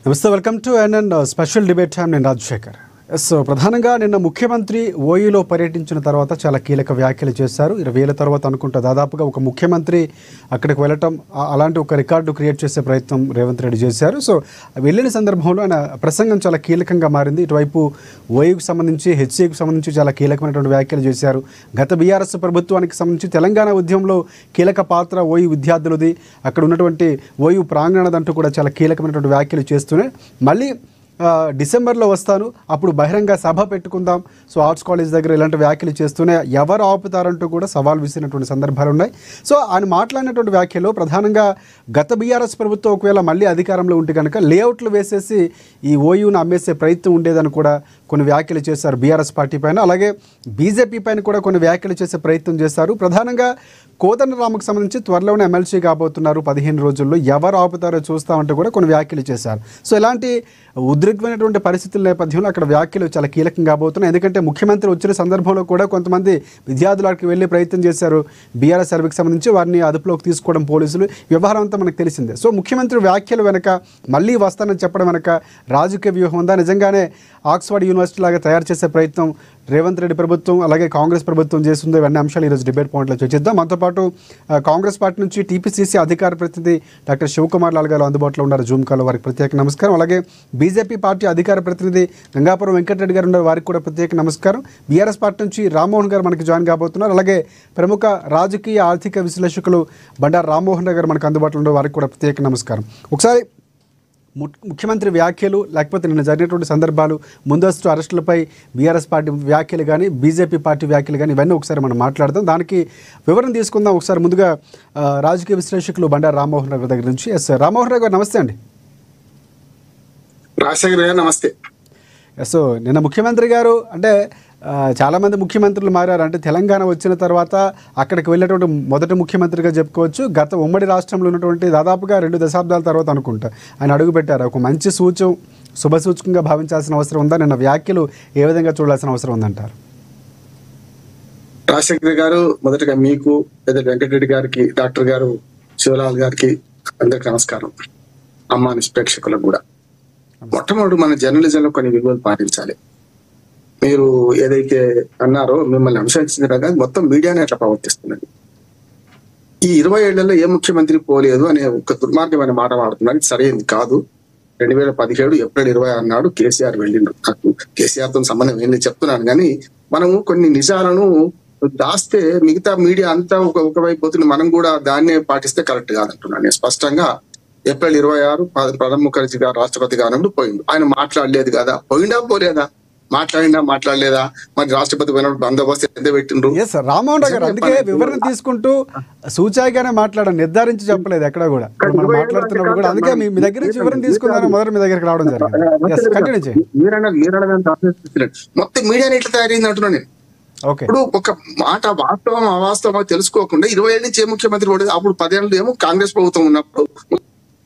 నమస్తే, welcome to NN special debate time. నేను రాజశేఖర్. ప్రధానంగా నిన్న ముఖ్యమంత్రి ఓయూలో పర్యటించిన తర్వాత చాలా కీలక వ్యాఖ్యలు చేశారు. 20 ఏళ్ల తర్వాత అనుకుంటా దాదాపుగా ఒక ముఖ్యమంత్రి అక్కడికి వెళ్ళటం, అలాంటి ఒక రికార్డు క్రియేట్ చేసే ప్రయత్నం రేవంత్ రెడ్డి చేశారు. సో వెళ్ళిన సందర్భంలో ఆయన ప్రసంగం చాలా కీలకంగా మారింది. ఇటువైపు ఓయూకు సంబంధించి, హెచ్సీకి సంబంధించి చాలా కీలకమైనటువంటి వ్యాఖ్యలు చేశారు. గత బీఆర్ఎస్ ప్రభుత్వానికి సంబంధించి తెలంగాణ ఉద్యమంలో కీలక పాత్ర ఓయూ విద్యార్థులది, అక్కడ ఉన్నటువంటి ఓయూ ప్రాంగణదంటూ కూడా చాలా కీలకమైనటువంటి వ్యాఖ్యలు చేస్తూనే మళ్ళీ డిసెంబర్లో వస్తాను, అప్పుడు బహిరంగ సభ పెట్టుకుందాం, సో ఆర్ట్స్ కాలేజ్ దగ్గర ఇలాంటి వ్యాఖ్యలు చేస్తూనే ఎవరు ఆపుతారంటూ కూడా సవాల్ విసిరినటువంటి సందర్భాలు ఉన్నాయి. సో ఆయన మాట్లాడినటువంటి వ్యాఖ్యలు ప్రధానంగా గత బీఆర్ఎస్ ప్రభుత్వం ఒకవేళ మళ్ళీ అధికారంలో ఉంటే కనుక లేఅవుట్లు వేసేసి ఈ ఓయూను అమ్మేసే ప్రయత్నం ఉండేదని కూడా కొన్ని వ్యాఖ్యలు చేశారు బీఆర్ఎస్ పార్టీ పైన. అలాగే బీజేపీ పైన కూడా కొన్ని వ్యాఖ్యలు చేసే ప్రయత్నం చేశారు. ప్రధానంగా కోదండరామ్కు సంబంధించి త్వరలోనే ఎమ్మెల్సీ కాబోతున్నారు, 15 రోజుల్లో ఎవరు ఆపుతారో చూస్తామంటూ కూడా కొన్ని వ్యాఖ్యలు చేశారు. సో ఇలాంటి ఉద్రిక్తమైనటువంటి పరిస్థితుల నేపథ్యంలో అక్కడ వ్యాఖ్యలు చాలా కీలకం కాబోతున్నాయి. ఎందుకంటే ముఖ్యమంత్రి వచ్చిన సందర్భంలో కూడా కొంతమంది విద్యార్థులకు వెళ్ళే ప్రయత్నం చేశారు బీఆర్ఎస్ సర్వేకి సంబంధించి, వారిని అదుపులోకి తీసుకోవడం పోలీసులు, వ్యవహారం అంతా మనకు తెలిసిందే. సో ముఖ్యమంత్రి వ్యాఖ్యలు వెనక, మళ్ళీ వస్తానని చెప్పడం వెనక రాజకీయ వ్యూహం ఉందా, నిజంగానే ఆక్స్ఫర్డ్ యూనివర్సిటీ లాగా తయారు చేసే ప్రయత్నం రేవంత్ రెడ్డి ప్రభుత్వం అలాగే కాంగ్రెస్ ప్రభుత్వం చేస్తుందో, ఇవన్నీ అంశాలు ఈరోజు డిబేట్ పాయింట్లో చర్చిద్దాం. మనతో పాటు కాంగ్రెస్ పార్టీ నుంచి టీపీసీసీ అధికార ప్రతినిధి డాక్టర్ శివకుమార్ లాల్ గారు అందుబాటులో ఉన్నారు జూమ్ కాల్లో, వారికి ప్రత్యేక నమస్కారం. అలాగే బీజేపీ పార్టీ అధికార ప్రతినిధి గంగాపురం వెంకటరెడ్డి గారు ఉన్నారు, వారికి కూడా ప్రత్యేక నమస్కారం. బీఆర్ఎస్ పార్టీ నుంచి రామ్మోహన్ గారు మనకి జాయిన్ కాబోతున్నారు. అలాగే ప్రముఖ రాజకీయ ఆర్థిక విశ్లేషకులు బండారు రామ్మోహన్ గారు మనకు అందుబాటులో ఉన్నారు, వారికి కూడా ప్రత్యేక నమస్కారం. ఒకసారి ముఖ్యమంత్రి వ్యాఖ్యలు, లేకపోతే నిన్న జరిగినటువంటి సందర్భాలు, ముందస్తు అరెస్టులపై బీఆర్ఎస్ పార్టీ వ్యాఖ్యలు కానీ, బీజేపీ పార్టీ వ్యాఖ్యలు కానీ, ఇవన్నీ ఒకసారి మనం మాట్లాడదాం. దానికి వివరణ తీసుకుందాం. ఒకసారి ముందుగా రాజకీయ విశ్లేషకులు బండారు రామ్మోహన్ రావు దగ్గర నుంచి. ఎస్ రామ్మోహన్ రావు గారు నమస్తే అండి. రాజశేఖర్ గారు నమస్తే. సో నిన్న ముఖ్యమంత్రి గారు, అంటే చాలామంది ముఖ్యమంత్రులు మారారు, అంటే తెలంగాణ వచ్చిన తర్వాత అక్కడికి వెళ్ళేటువంటి మొదటి ముఖ్యమంత్రిగా చెప్పుకోవచ్చు. గత ఉమ్మడి రాష్ట్రంలో ఉన్నటువంటి దాదాపుగా 2 దశాబ్దాల తర్వాత అనుకుంటా ఆయన అడుగుపెట్టారు. ఒక మంచి శుభసూచకంగా భావించాల్సిన అవసరం ఉందా? నిన్న వ్యాఖ్యలు ఏ విధంగా చూడాల్సిన అవసరం ఉందంటారు? రాజశేఖర్ గారు, మొదటగా మీకు, పెద్ద వెంకటరెడ్డి గారికి, డాక్టర్ గారు శివలాల్ గారికి అందరికి నమస్కారం. అమ్మా నిష్ప్రేక్షకులకు కూడా. మొట్టమొదటి మన జర్నలిజంలో కొన్ని విలువలు పాటించాలి. మీరు ఏదైతే అన్నారో, మిమ్మల్ని అనుసరించిన రకంగా మొత్తం మీడియానే అట్లా ప్రవర్తిస్తున్నది. ఈ 20 ఏళ్లలో ఏ ముఖ్యమంత్రి పోలేదు అనే ఒక దుర్మార్గమైన మాట వాడుతున్నారు. ఇది సరైనది కాదు. 2017 ఏప్రిల్ 26 నాడు కేసీఆర్ వెళ్ళిండ్రు. నాకు కేసీఆర్ తో సంబంధం ఏంటి చెప్తున్నాను, కానీ మనము కొన్ని నిజాలను దాస్తే మిగతా మీడియా అంతా ఒకవైపు పోతుంది, మనం కూడా దాన్నే పాటిస్తే కరెక్ట్ కాదంటున్నాను. నేను స్పష్టంగా ఏప్రిల్ 26 ప్రణబ్ ముఖర్జీ గారు రాష్ట్రపతిగా అన్నప్పుడు పోయిండు. ఆయన మాట్లాడలేదు కదా, పోయిండా పోలేదా, మాట్లాడలేదా? మరి రాష్ట్రపతి పోయినప్పుడు బందోబస్తు ఎంత పెట్టిండ్రు? రామ్మోహన్ రావు గారు అందుకే వివరణ తీసుకుంటూ సూచాయిగానే మాట్లాడారు, నిర్ధారించి చెప్పలేదు ఎక్కడ కూడా. మనం మాట్లాడుతున్నప్పుడు కూడా అందుకే మీ దగ్గర నుంచి వివరణ తీసుకున్నాను, మొదటి మీ దగ్గరికి రావడం జరిగింది. మొత్తం మీడియా ఎట్లా తయారైంది అంటున్నా నేను. ఇప్పుడు ఒక మాట వాస్తవం అవాస్తవం తెలుసుకోకుండా 20 ఏళ్ళ నుంచి ఏ ముఖ్యమంత్రి కూడా, అప్పుడు 10 ఏళ్ళు ఏమో కాంగ్రెస్ ప్రభుత్వం ఉన్నప్పుడు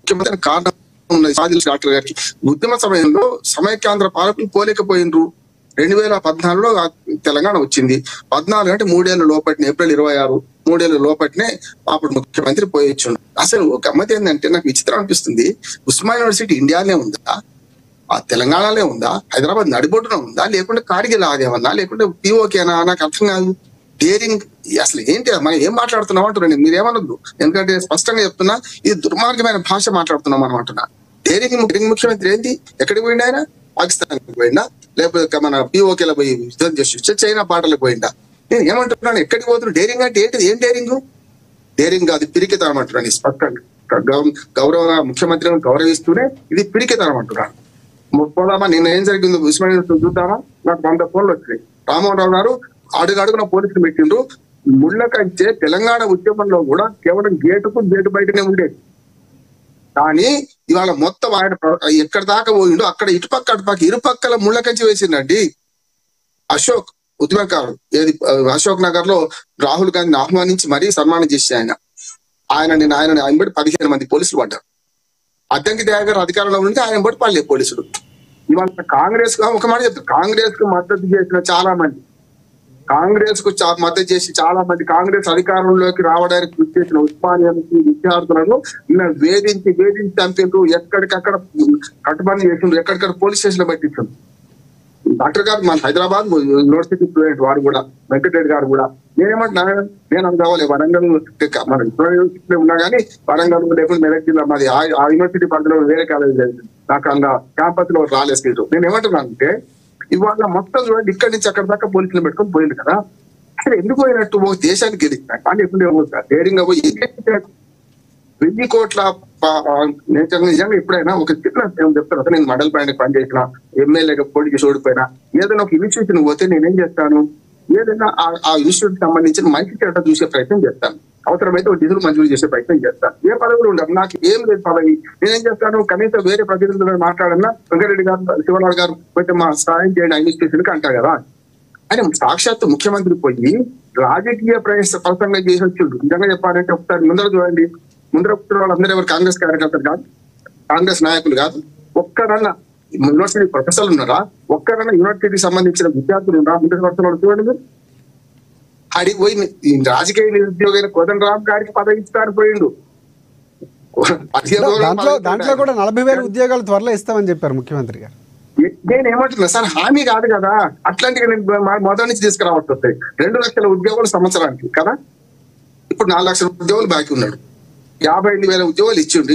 ముఖ్యమంత్రి కారణం ఉన్నది డాక్టర్ గారికి. ఉద్యమ సమయంలో సమైక్యాంధ్ర పాలకులు పోలేకపోయినరు. 2014లో తెలంగాణ వచ్చింది. 14 అంటే 3 ఏళ్ళ లోపటినే, ఏప్రిల్ 26 3 ఏళ్ళ లోపటినే అప్పుడు ముఖ్యమంత్రి పోయొచ్చు. అసలు గమ్మత్ ఏంటంటే, నాకు విచిత్రం అనిపిస్తుంది, ఉస్మానియా యూనివర్సిటీ ఇండియాలోనే ఉందా, ఆ తెలంగాణలో ఉందా, హైదరాబాద్ నడిబొడ్డున ఉందా, లేకుంటే కార్గిల్ ఆదేమన్నా, లేకుంటే పిఓకేనా? నాకు అర్థం కాదు. డేరింగ్ అసలు ఏంటి, మనం ఏం మాట్లాడుతున్నాం అంటున్నాను. మీరేమనొద్దు, ఎందుకంటే స్పష్టంగా చెప్తున్నా, ఇది దుర్మార్గమైన భాష మాట్లాడుతున్నాం మనం అంటున్నా. డేరింగ్ ముఖ్యమంత్రి ఏంటి, ఎక్కడికి పోయిండా ఆయన? పాకిస్తాన్కి పోయిండా, లేకపోతే మన పిఓకేలో పోయి యుద్ధం చేసి చైనా పాటలకు పోయిండా? నేను ఏమంటున్నాను, ఎక్కడికి పోతున్నాడు? డేరింగ్ అంటే ఏంటిది? ఏం డేరింగ్ అది పిరికితనం అంటున్నాను స్పష్టంగా. గౌరవ ముఖ్యమంత్రిని గౌరవిస్తూనే ఇది పిరికితనం అంటున్నాను. పోదామా, నిన్న ఏం జరిగిందో ఉస్మానియా చూద్దామా? నాకు 100 ఫోన్లు వచ్చినాయి. రామ్మోహన్ రావు గారు అడుగడుగున పోలీసులు పెట్టిండ్రు. ముళ్ళ కంటే తెలంగాణ ఉద్యమంలో కూడా కేవలం గేటు బయటనే ఉండేది. కానీ ఇవాళ మొత్తం ఆయన ఎక్కడ దాకా పోయిండో అక్కడ ఇటుపక్క అటుపక్క ఇరుపక్కల ముళ్ళ కంచి వేసిండండి. అశోక్ ఉద్యమకారుడు, ఏది అశోక్ నగర్ లో రాహుల్ గాంధీని ఆహ్వానించి మరీ సన్మానం చేసి ఆయన బట్టి 15 మంది పోలీసులు పడ్డారు. అద్దంకి దయాకర్ అధికారంలో ఉంటే ఆయన బట్టి పడలే పోలీసులు. ఇవాళ కాంగ్రెస్ ఒక మాట చెప్తారు, కాంగ్రెస్ కు మద్దతు చేసిన చాలా మంది కాంగ్రెస్ కు మద్దతు చేసి చాలా మంది కాంగ్రెస్ అధికారంలోకి రావడానికి కృషి చేసిన ఉస్మానియా విద్యార్థులను నిన్న వేధించి చంపిండ్రు, ఎక్కడికక్కడ కట్టుబడి చేసిండ్రు, ఎక్కడికక్కడ పోలీస్ స్టేషన్ లో పెట్టించారు. డాక్టర్ గారు మన హైదరాబాద్ యూనివర్సిటీ స్టూడెంట్ వారు కూడా, వెంకటరెడ్డి గారు కూడా. నేనేమంటున్నా, నేను అనుకోవాలి వరంగల్ మన యూనివర్సిటీలో ఉన్నా కానీ వరంగల్ లేకుండా మెదక్ జిల్లా మాది ఆ యూనివర్సిటీ పరిధిలో వేరే కాలేజ్ లేదు, నాకు అందులో క్యాంపస్ లో రాలేదు సీటు. నేను ఏమంటున్నాను అంటే ఇవాళ మొత్తం చూడండి ఇక్కడి నుంచి అక్కడ దాకా పోలీసులు పెట్టుకొని పోయింది కదా. అసలు ఎందుకు పోయినట్టు ఒక దేశానికి గెలిచిన కానీ ఎప్పుడు ధైర్యంగా పోయి 1000 కోట్ల నిజంగా ఎప్పుడైనా ఒక చిన్న చెప్తాను, నేను మండల బ్యాండ్ పనిచేసిన ఎమ్మెల్యేగా పోటీ చేసి ఓడిపోయినా ఏదైనా ఒక ఇన్స్టిట్యూషన్ పోతే నేనేం చేస్తాను, ఏదైనా ఆ ఇన్స్టిట్యూట్ సంబంధించిన మంచి చెడ్డ చూసే ప్రయత్నం చేస్తాను, అవసరమైతే ఒక నిధులు మంజూరు చేసే ప్రయత్నం చేస్తాను. ఏ పదవులు ఉండవు, నాకు ఏం లేదు పదవి. నేనేం చేస్తాను, కనీసం వేరే ప్రతినిధులను మాట్లాడన్నా వెంకటరెడ్డి గారు శివనాథ్ గారు కొంచెం మా సహాయం చేయండి ఇన్స్టిట్యూషన్ కి అంటారు కదా. ఆయన సాక్షాత్ ముఖ్యమంత్రి పోయి రాజకీయ ప్రసంగం చేసి వచ్చిండు. నిజంగా చెప్పాలంటే ఒకసారి ముందర చూడండి, ముందర కూర్చున్న వాళ్ళందరూ ఎవరు కాంగ్రెస్ కార్యకర్తలు కాదు, కాంగ్రెస్ నాయకులు కాదు. ఒక్కరన్నా యూనివర్సిటీ ప్రొఫెసర్లు ఉన్నారా, ఒక్కరన్నా యూనివర్సిటీకి సంబంధించిన విద్యార్థులు ఉన్నారా? ముందర వస్తున్న చూడండి. అడిగి పోయి రాజకీయ నిరుద్యోగైన కోదండరామ్ గారికి పదవి ఇస్తాను పోయిండు. దాంట్లో కూడా 40,000 ఉద్యోగాలు త్వరలో ఇస్తామని చెప్పారు ముఖ్యమంత్రి గారు. నేను ఏమంటున్నా సార్, హామీ కాదు కదా, అట్లాంటివి నేను మొదటి నుంచి తీసుకురావాల్సి వస్తాయి. 2 లక్షల ఉద్యోగాలు సంవత్సరానికి కదా, ఇప్పుడు 4 లక్షల ఉద్యోగాలు బాకీ ఉన్నాడు, 55,000 ఉద్యోగాలు ఇచ్చిండు.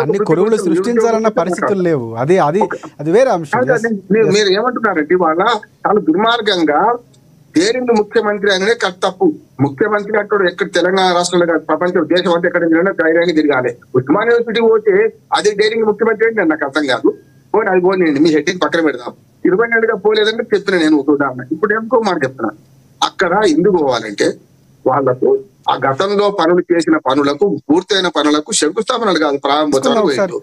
అన్ని కొలువులు సృష్టించాలన్న పరిస్థితులు లేవు, అది వేరే అంశం. మీరు ఏమంటున్నారంటే వాళ్ళ చాలా దుర్మార్గంగా డేరింగ్ ముఖ్యమంత్రి అనేది తప్పు. ముఖ్యమంత్రి అంటాడు ఎక్కడ తెలంగాణ రాష్ట్రంలో కాదు, ప్రపంచం దేశం అంతా ఎక్కడ ధైర్యాన్ని తిరగాలి. ఉస్మానియా యూనివర్సిటీ పోతే అది డేరింగ్ ముఖ్యమంత్రి అంటే నాకు అర్థం కాదు. పోనీ అది పోనీ మీ హెడ్డింగ్ పక్కన పెడదాం. 20 ఏళ్ళుగా పోలేదంటే చెప్పిన నేను ఒక ఉదాహరణ. ఇప్పుడు ఏమో మాట చెప్తున్నా, అక్కడ ఎందుకు పోవాలంటే వాళ్ళకు ఆ గతంలో పనులు చేసిన పనులకు పూర్తయిన పనులకు శంకుస్థాపనలు కాదు ప్రారంభోత్సవాలు పోయిండు.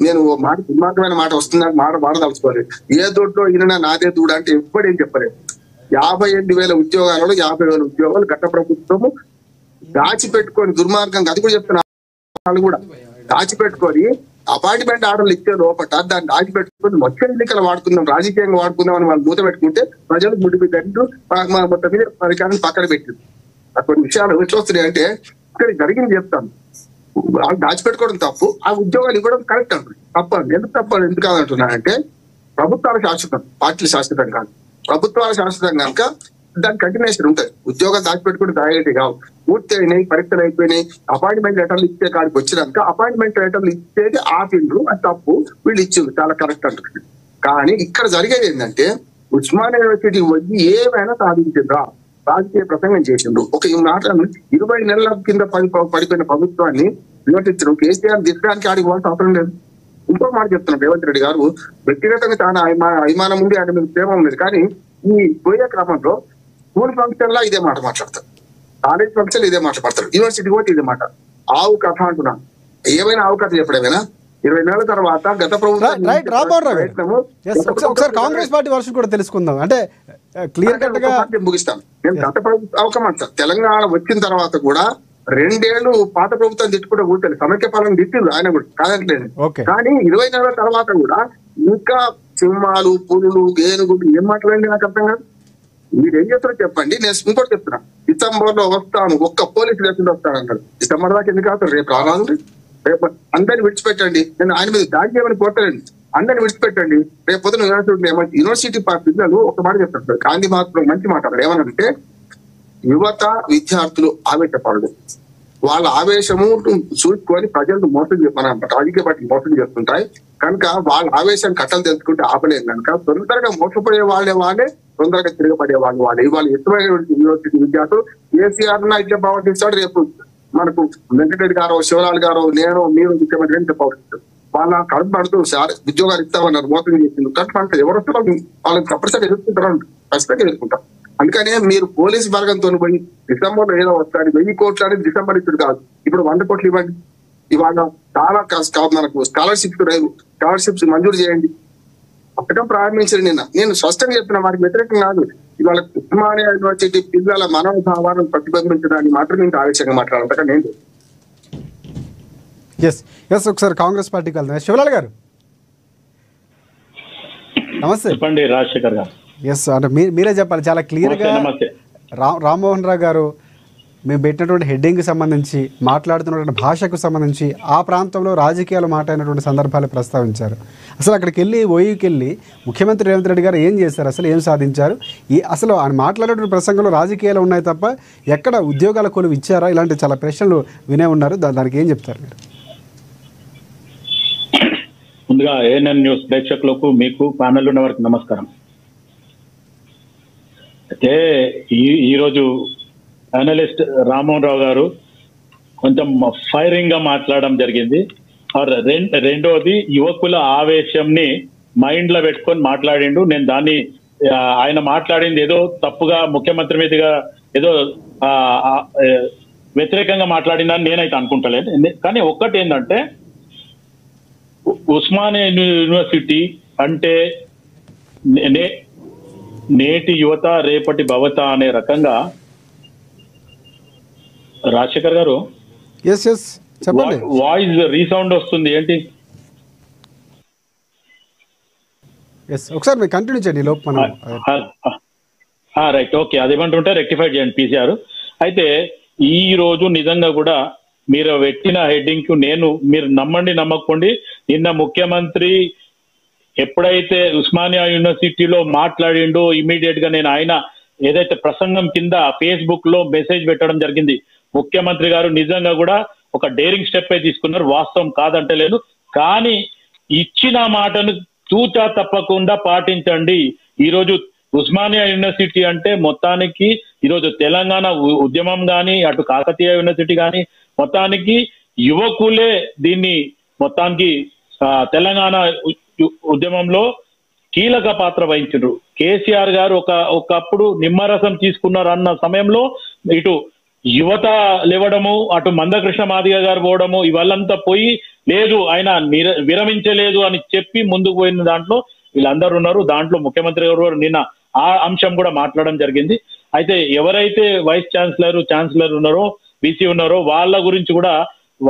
నేను మాట దుర్మార్గమైన మాట వస్తుందని వాడదలుచుకోలేదు. ఏ దొడ్లో ఈయన నాదే దూడ అంటే ఎప్పుడు ఏం చెప్పలేదు. 58,000 ఉద్యోగాలలో 50,000 ఉద్యోగాలు గత ప్రభుత్వము దాచిపెట్టుకొని దుర్మార్గంగా, అది కూడా చెప్తున్నా కూడా దాచిపెట్టుకొని అపార్ట్మెంట్ ఆర్డర్లు ఇచ్చే లోపల దాన్ని దాచిపెట్టుకుని వచ్చే ఎన్నికలు వాడుకుందాం, రాజకీయంగా వాడుకుందాం అని వాళ్ళు మూత పెట్టుకుంటే ప్రజలు ముడిపిద్దంటూ మొత్తం మీద అధికారాన్ని పక్కన పెట్టింది. కొన్ని విషయాలు ఎట్లా వస్తున్నాయి అంటే ఇక్కడ జరిగింది చెప్తాను. వాళ్ళు దాచిపెట్టుకోవడం తప్పు, ఆ ఉద్యోగాలు ఇవ్వడం కరెక్ట్ అంటారు. తప్పదు. ఎందుకు కాదంటున్నానంటే ప్రభుత్వాలు శాశ్వతం, పార్టీలు శాశ్వతం కాదు. ప్రభుత్వాలు శాశ్వతం కనుక దాని కంటిన్యూషన్ ఉంటుంది. ఉద్యోగాలు దాచిపెట్టుకుని తయారీ కావు, పూర్తి అయినాయి, పరీక్షలు అయిపోయినాయి, అపాయింట్మెంట్ లెటర్లు ఇచ్చే కాడికి వచ్చినాక అపాయింట్మెంట్ లెటర్లు ఇచ్చేది ఆపిండ్రు, అది తప్పు, వీళ్ళు ఇచ్చిండ్రు, చాలా కరెక్ట్ అంటుంది. కానీ ఇక్కడ జరిగేది ఏంటంటే ఉస్మానియా యూనివర్సిటీ వచ్చి ఏమైనా సాధించిండ్రా, రాజకీయ ప్రసంగం చేసిండ్రు. ఒక ఈ మాటలను 20 నెలల కింద పడిపోయిన ప్రభుత్వాన్ని విమర్శించడం, కేసీఆర్ దిగ్గడానికి ఆడికి పోవాల్సిన అవసరం లేదు. ఇంకో మాట చెప్తున్నాను, రేవంత్ రెడ్డి గారు వ్యక్తిగతంగా చాలా అభిమానం ఉంది, ఆయన మీద ప్రేమ ఉంది. కానీ ఈ పోయే క్రమంలో స్కూల్ ఫంక్షన్ లా ఇదే మాట మాట్లాడతారు, కాలేజ్ ఫంక్షన్ ఇదే మాట్లాడతారు, యూనివర్సిటీ పోతే ఇదే మాట. ఆవు కథ అంటున్నాను. ఏమైనా ఆవు కథ చెప్పడమేనా? 20 నెలల తర్వాత గత ప్రభుత్వం కాంగ్రెస్ పార్టీ వర్షం కూడా తెలుసుకుందాం అంటే క్లియర్ కట్ గా ముగిస్తాను. నేను గత ప్రభుత్వం అవకమాట తెలంగాణ వచ్చిన తర్వాత కూడా 2 ఏళ్లు పాత ప్రభుత్వం తిట్టుకుంటే కూర్చొని సమైక్య పాలన తిట్టింది ఆయన కూడా కాదట్లేదు. కానీ 20 నెలల తర్వాత కూడా ఇంకా సింహాలు, పులులు, ఏనుగులు ఏం మాట్లాడండి నాకు అర్థం కాదు. మీరు ఏం చేస్తారో చెప్పండి. నేను ఇంకోటి చెప్తున్నా, డిసెంబర్ లో వస్తాను, ఒక్క పోలీసు లేకుండా వస్తాను అన్నాడు. డిసెంబర్ దాకా ఎందుకు అవుతారు? రేపు రాదు, రేపు అందరిని విడిచిపెట్టండి. నేను ఆయన మీద దాడి చేయమని పోతానండి, అందరిని విడిచిపెట్టండి. రేపు పొద్దున యూనివర్సిటీ పిల్లలు ఒక మాట చెప్తారు, గాంధీ మహాత్ములు మంచి మాట ఏమన్నారంటే యువత విద్యార్థులు ఆవేశపడదు, వాళ్ళ ఆవేశము చూసుకొని ప్రజలను మోసం మన రాజకీయ పార్టీ మోసం చేస్తుంటాయి కనుక వాళ్ళ ఆవేశం కట్టలు తెలుసుకుంటే ఆపలేదు కనుక తొందరగా మోసపోయే వాళ్ళే తొందరగా తిరగబడే వాళ్ళే. ఇవాళ ఎటువంటి యూనివర్సిటీ విద్యార్థులు కేసీఆర్ ఇట్లా ప్రవర్తిస్తాడు, రేపు మనకు వెంకటరెడ్డి గారు, శివలాల్ గారు, నేను మీరు ముఖ్యమంత్రి అని చెప్పవచ్చు. వాళ్ళ కడుపు పడుతూ ఉద్యోగాలు ఇస్తామన్నారు, మోసం చేసింది కట్టు ఎవరు వస్తే వాళ్ళని తప్పనిసరిగా ఎదుర్కొంటారు, ఖచ్చితంగా ఎదుర్కొంటారు. అందుకనే మీరు పోలీసు బలగంతో పోయి డిసెంబర్ లో ఏదో వస్తాడు 1000 కోట్లు అనేది డిసెంబర్ ఇచ్చుడు కాదు, ఇప్పుడు 100 కోట్లు ఇవ్వండి. ఇవాళ చాలా మనకు స్కాలర్షిప్స్ మంజూరు చేయండి. పథకం ప్రారంభించారు నిన్న. నేను స్పష్టంగా చెప్తున్నా, వారికి వ్యతిరేకం కాదు. ఇవాళ ఉస్మానియా యూనివర్సిటీ పిల్లల మనోభావాలను ప్రతిబింబించడానికి మాత్రం నేను ఆవేశంగా మాట్లాడాలి. నేను ఒకసారి కాంగ్రెస్ పార్టీకి వెళ్తాను. శివలాల్ గారు నమస్తే. చెప్పండి రాజశేఖర్ గారు. ఎస్ అంటే మీరే చెప్పాలి చాలా క్లియర్గా. రామ్మోహన్ రావు గారు మేము పెట్టినటువంటి హెడ్డింగ్కి సంబంధించి మాట్లాడుతున్నటువంటి భాషకు సంబంధించి ఆ ప్రాంతంలో రాజకీయాలు మాట్లాడినటువంటి సందర్భాలు ప్రస్తావించారు. అసలు అక్కడికి వెళ్ళి ఓయూకి వెళ్ళి ముఖ్యమంత్రి రేవంత్ రెడ్డి గారు ఏం చేశారు, అసలు ఏం సాధించారు, అసలు ఆయన మాట్లాడేటువంటి ప్రసంగంలో రాజకీయాలు ఉన్నాయి తప్ప ఎక్కడ ఉద్యోగాల కొలువు ఇచ్చారా, ఇలాంటి చాలా ప్రశ్నలు వినే ఉన్నారు. దానికి ఏం చెప్తారు మీరు? ముందుగా ఏఎన్ఎన్ న్యూస్ ప్రేక్షకులకు మీకు ప్యానెల్ ఉన్న వారికి నమస్కారం. అయితే ఈరోజు అనలిస్ట్ రామ్మోహన్ రావు గారు కొంచెం ఫైరింగ్ గా మాట్లాడడం జరిగింది. రెండోది యువకుల ఆవేశంని మైండ్ లో పెట్టుకొని మాట్లాడిండు. నేను దాన్ని ఆయన మాట్లాడింది ఏదో తప్పుగా ముఖ్యమంత్రి మీదుగా ఏదో వ్యతిరేకంగా మాట్లాడిందని నేనైతే అనుకుంటలేదు. కానీ ఒక్కటి ఏంటంటే ఉస్మానియా యూనివర్సిటీ అంటే నేటి యువత రేపటి భవత అనే రకంగా రాజశేఖర్ గారు వాయిస్ రీసౌండ్ వస్తుంది ఏంటి? ఒకసారి మీరు కంటిన్యూ చేయండి. Right, okay. అదేమంటుంటే రెక్టిఫై చేయండి పీసీఆర్. అయితే ఈ రోజు నిజంగా కూడా మీరు పెట్టిన హెడ్డింగ్ కు మీరు నమ్మండి నమ్మకండి, నిన్న ముఖ్యమంత్రి ఎప్పుడైతే ఉస్మానియా యూనివర్సిటీలో మాట్లాడిండో ఇమీడియట్ గా నేను ఆయన ఏదైతే ప్రసంగం కింద ఫేస్బుక్ లో మెసేజ్ పెట్టడం జరిగింది. ముఖ్యమంత్రి గారు నిజంగా కూడా ఒక డేరింగ్ స్టెప్ తీసుకున్నారు, వాస్తవం కాదంటలేదు. కానీ ఇచ్చిన మాటను తూచా తప్పకుండా పాటించండి. ఈరోజు ఉస్మానియా యూనివర్సిటీ అంటే మొత్తానికి ఈరోజు తెలంగాణ ఉద్యమం కానీ అటు కాకతీయ యూనివర్సిటీ కానీ మొత్తానికి యువకులే దీన్ని మొత్తానికి తెలంగాణ ఉద్యమంలో కీలక పాత్ర వహించారు. కేసీఆర్ గారు ఒకప్పుడు నిమ్మరసం తీసుకున్నారు అన్న సమయంలో ఇటు యువత లేవడము, అటు మందకృష్ణ మాదిగ గారు పోవడము, ఇవాళ్ళంతా పోయి లేదు ఆయన విరమించలేదు అని చెప్పి ముందుకు పోయిన దాంట్లో వీళ్ళందరూ ఉన్నారు. దాంట్లో ముఖ్యమంత్రి గారు నిన్న ఆ అంశం కూడా మాట్లాడడం జరిగింది. అయితే ఎవరైతే వైస్ ఛాన్సలర్ ఉన్నారో బీసీ ఉన్నారో వాళ్ళ గురించి కూడా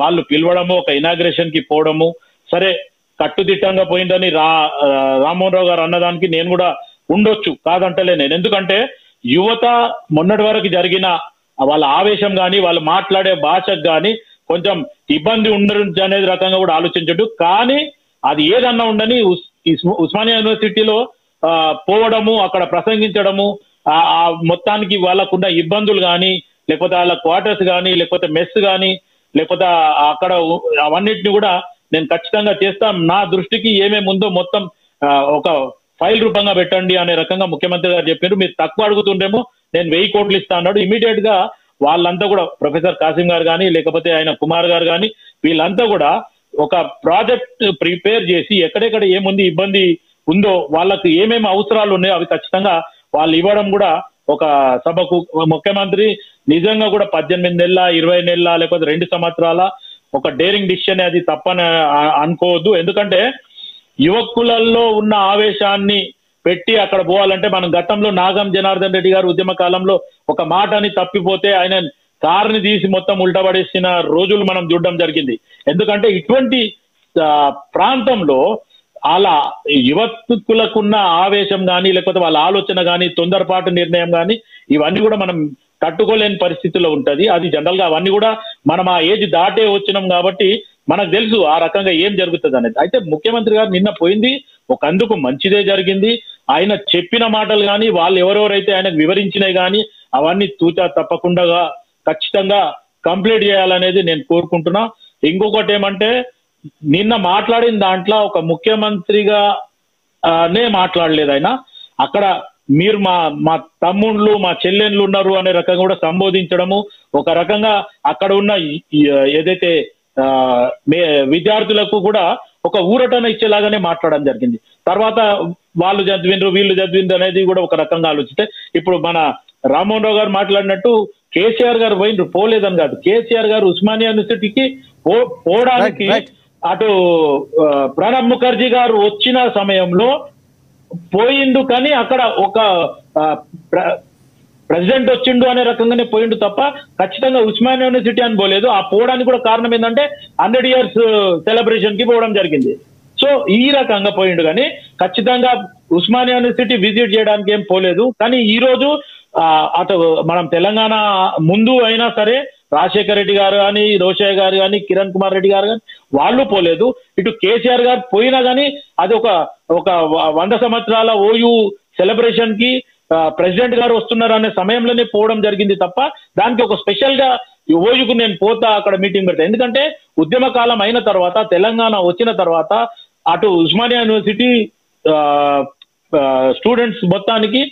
వాళ్ళు పిలవడము, ఒక ఇనాగ్రేషన్ కి పోవడము, సరే కట్టుదిట్టంగా పోయిందని రామ్మోహన్ రావు గారు అన్నదానికి నేను కూడా ఉండొచ్చు, కాదంటలే నేను. ఎందుకంటే యువత మొన్నటి వరకు జరిగిన వాళ్ళ ఆవేశం కానీ వాళ్ళు మాట్లాడే భాషకు కానీ కొంచెం ఇబ్బంది ఉండదు అనేది రకంగా కూడా ఆలోచించడు. కానీ అది ఏదన్నా ఉండని ఉస్మానియా యూనివర్సిటీలో పోవడము, అక్కడ ప్రసంగించడము, మొత్తానికి వాళ్ళకున్న ఇబ్బందులు కానీ లేకపోతే వాళ్ళ క్వార్టర్స్ కానీ లేకపోతే మెస్ కానీ లేకపోతే అక్కడ అవన్నిటిని కూడా నేను ఖచ్చితంగా చేస్తాను. నా దృష్టికి ఏమేమి ఉందో మొత్తం ఒక ఫైల్ రూపంగా పెట్టండి అనే రకంగా ముఖ్యమంత్రి గారు చెప్పారు. మీరు తక్కువ అడుగుతుండేమో నేను 1000 కోట్లు ఇస్తా అన్నాడు. ఇమీడియట్ గా వాళ్ళంతా కూడా ప్రొఫెసర్ కాసిం గారు కానీ లేకపోతే ఆయన కుమార్ గారు కానీ వీళ్ళంతా కూడా ఒక ప్రాజెక్ట్ ప్రిపేర్ చేసి ఎక్కడెక్కడ ఏముంది ఇబ్బంది ఉందో వాళ్ళకి ఏమేమి అవసరాలు ఉన్నాయో అవి ఖచ్చితంగా వాళ్ళు ఇవ్వడం కూడా ఒక సభకు ముఖ్యమంత్రి నిజంగా కూడా 18 నెలల 20 నెలల లేకపోతే 2 సంవత్సరాల ఒక డేరింగ్ డిసిషన్ అది తప్పని అనుకోవద్దు. ఎందుకంటే యువకులలో ఉన్న ఆవేశాన్ని పెట్టి అక్కడ పోవాలంటే మనం గతంలో నాగం జనార్దన్ రెడ్డి గారు ఉద్యమ కాలంలో ఒక మాటని తప్పిపోతే ఆయన కారుని తీసి మొత్తం ఉల్టపడేసిన రోజులు మనం చూడడం జరిగింది. ఎందుకంటే ఇటువంటి ప్రాంతంలో అలా యువకులకున్న ఆవేశం కానీ లేకపోతే వాళ్ళ ఆలోచన కానీ తొందరపాటు నిర్ణయం కానీ ఇవన్నీ కూడా మనం తట్టుకోలేని పరిస్థితుల్లో ఉంటది. అది జనరల్ గా అవన్నీ కూడా మనం ఆ ఏజ్ దాటే వచ్చినాం కాబట్టి మనకు తెలుసు ఆ రకంగా ఏం జరుగుతుంది అనేది. అయితే ముఖ్యమంత్రి గారు నిన్న పోయింది ఒక అందుకు మంచిదే జరిగింది. ఆయన చెప్పిన మాటలు కానీ వాళ్ళు ఎవరెవరైతే ఆయనకు వివరించినవి కానీ అవన్నీ తూచా తప్పకుండా ఖచ్చితంగా కంప్లీట్ చేయాలనేది నేను కోరుకుంటున్నా. ఇంకొకటి ఏమంటే నిన్న మాట్లాడిన దాంట్లో ఒక ముఖ్యమంత్రిగానే మాట్లాడలేదు ఆయన. అక్కడ మీరు మా తమ్ముళ్ళు మా చెల్లెళ్ళు ఉన్నారు అనే రకంగా కూడా సంబోధించడము, ఒక రకంగా అక్కడ ఉన్న ఏదైతే విద్యార్థులకు కూడా ఒక ఊరటన ఇచ్చేలాగానే మాట్లాడడం జరిగింది. తర్వాత వాళ్ళు చదివిండ్రు వీళ్ళు చదివిండ్రు అనేది కూడా ఒక రకంగా ఆలోచిస్తే ఇప్పుడు మన రామ్మోహన్ రావు గారు మాట్లాడినట్టు కేసీఆర్ గారు పోయిండ్రు, పోలేదని కాదు. కేసీఆర్ గారు ఉస్మానియా యూనివర్సిటీకి పోవడానికి అటు ప్రణబ్ ముఖర్జీ గారు వచ్చిన సమయంలో పోయిండు, కానీ అక్కడ ఒక ప్రెసిడెంట్ వచ్చిండు అనే రకంగానే పోయిండు తప్ప ఖచ్చితంగా ఉస్మానియా యూనివర్సిటీ అని పోలేదు. ఆ పోవడానికి కూడా కారణం ఏంటంటే 100 years సెలబ్రేషన్ కి పోవడం జరిగింది. సో ఈ రకంగా పోయిండు కానీ ఖచ్చితంగా ఉస్మానియా యూనివర్సిటీ విజిట్ చేయడానికి ఏం పోలేదు. కానీ ఈ రోజు అటు మనం తెలంగాణ ముందు అయినా సరే రాజశేఖర రెడ్డి గారు కానీ, రోషయ్య గారు కానీ, కిరణ్ కుమార్ రెడ్డి గారు కానీ వాళ్ళు పోలేదు. ఇటు కేసీఆర్ గారు పోయినా కానీ అది ఒక 100 సంవత్సరాల ఓయూ సెలబ్రేషన్ కి ప్రెసిడెంట్ గారు వస్తున్నారు అనే సమయంలోనే పోవడం జరిగింది తప్ప దానికి ఒక స్పెషల్ గా ఓయూకు నేను పోతా అక్కడ మీటింగ్ పెడతా. ఎందుకంటే ఉద్యమ కాలం అయిన తర్వాత తెలంగాణ వచ్చిన తర్వాత అటు ఉస్మానియా యూనివర్సిటీ స్టూడెంట్స్ మొత్తానికి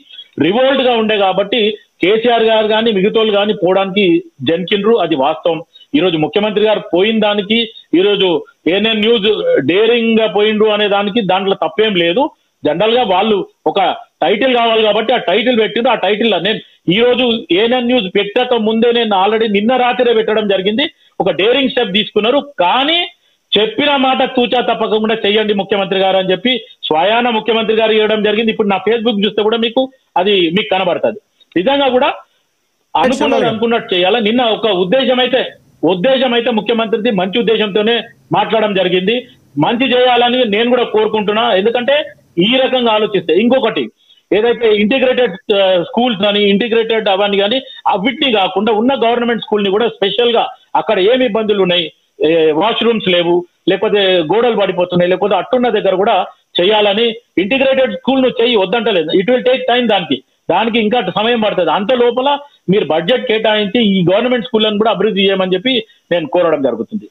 రివోల్ట్ గా ఉండే కాబట్టి కేసీఆర్ గారు కానీ మిగతాలు కానీ పోవడానికి జంకిండ్రు. అది వాస్తవం. ఈ రోజు ముఖ్యమంత్రి గారు పోయిన దానికి ఈ రోజు ఏఎన్ఎన్ న్యూస్ డేరింగ్ గా పోయిండ్రు అనే దానికి దాంట్లో తప్పేం లేదు. జనరల్ గా వాళ్ళు ఒక టైటిల్ కావాలి కాబట్టి ఆ టైటిల్ పెట్టిండ్రు. ఆ టైటిల్ నేను ఈ రోజు ఏఎన్ఎన్ న్యూస్ పెట్టక ముందే నేను ఆల్రెడీ నిన్న రాత్రే పెట్టడం జరిగింది. ఒక డేరింగ్ స్టెప్ తీసుకున్నారు. కానీ చెప్పిన మాట తూచా తప్పకుండా చెయ్యండి ముఖ్యమంత్రి గారు అని చెప్పి స్వయాన ముఖ్యమంత్రి గారు ఇవ్వడం జరిగింది. ఇప్పుడు నా ఫేస్బుక్ చూస్తే కూడా మీకు కనబడుతుంది. నిజంగా కూడా అనుకున్నట్టు చేయాలా. నిన్న ఒక ఉద్దేశం అయితే ముఖ్యమంత్రిది మంచి ఉద్దేశంతోనే మాట్లాడడం జరిగింది. మంచి చేయాలని నేను కూడా కోరుకుంటున్నా. ఎందుకంటే ఈ రకంగా ఆలోచిస్తే ఇంకొకటి ఏదైతే ఇంటిగ్రేటెడ్ స్కూల్స్ కానీ ఇంటిగ్రేటెడ్ అవన్నీ కానీ వీటిని కాకుండా ఉన్న గవర్నమెంట్ స్కూల్ ని కూడా స్పెషల్ గా అక్కడ ఏమి ఇబ్బందులు ఉన్నాయి, వాష్రూమ్స్ లేవు, లేకపోతే గోడలు పడిపోతున్నాయి, లేకపోతే అట్టున్న దగ్గర కూడా చేయాలని ఇంటిగ్రేటెడ్ స్కూల్ ను చెయ్యి వద్దంటలేదు. It will take time. దానికి ఇంకా సమయం పడుతుంది. అంత లోపల మీరు బడ్జెట్ కేటాయించి ఈ గవర్నమెంట్ స్కూళ్ళను కూడా అభివృద్ధి చేయమని చెప్పి నేను కోరడం జరుగుతుంది.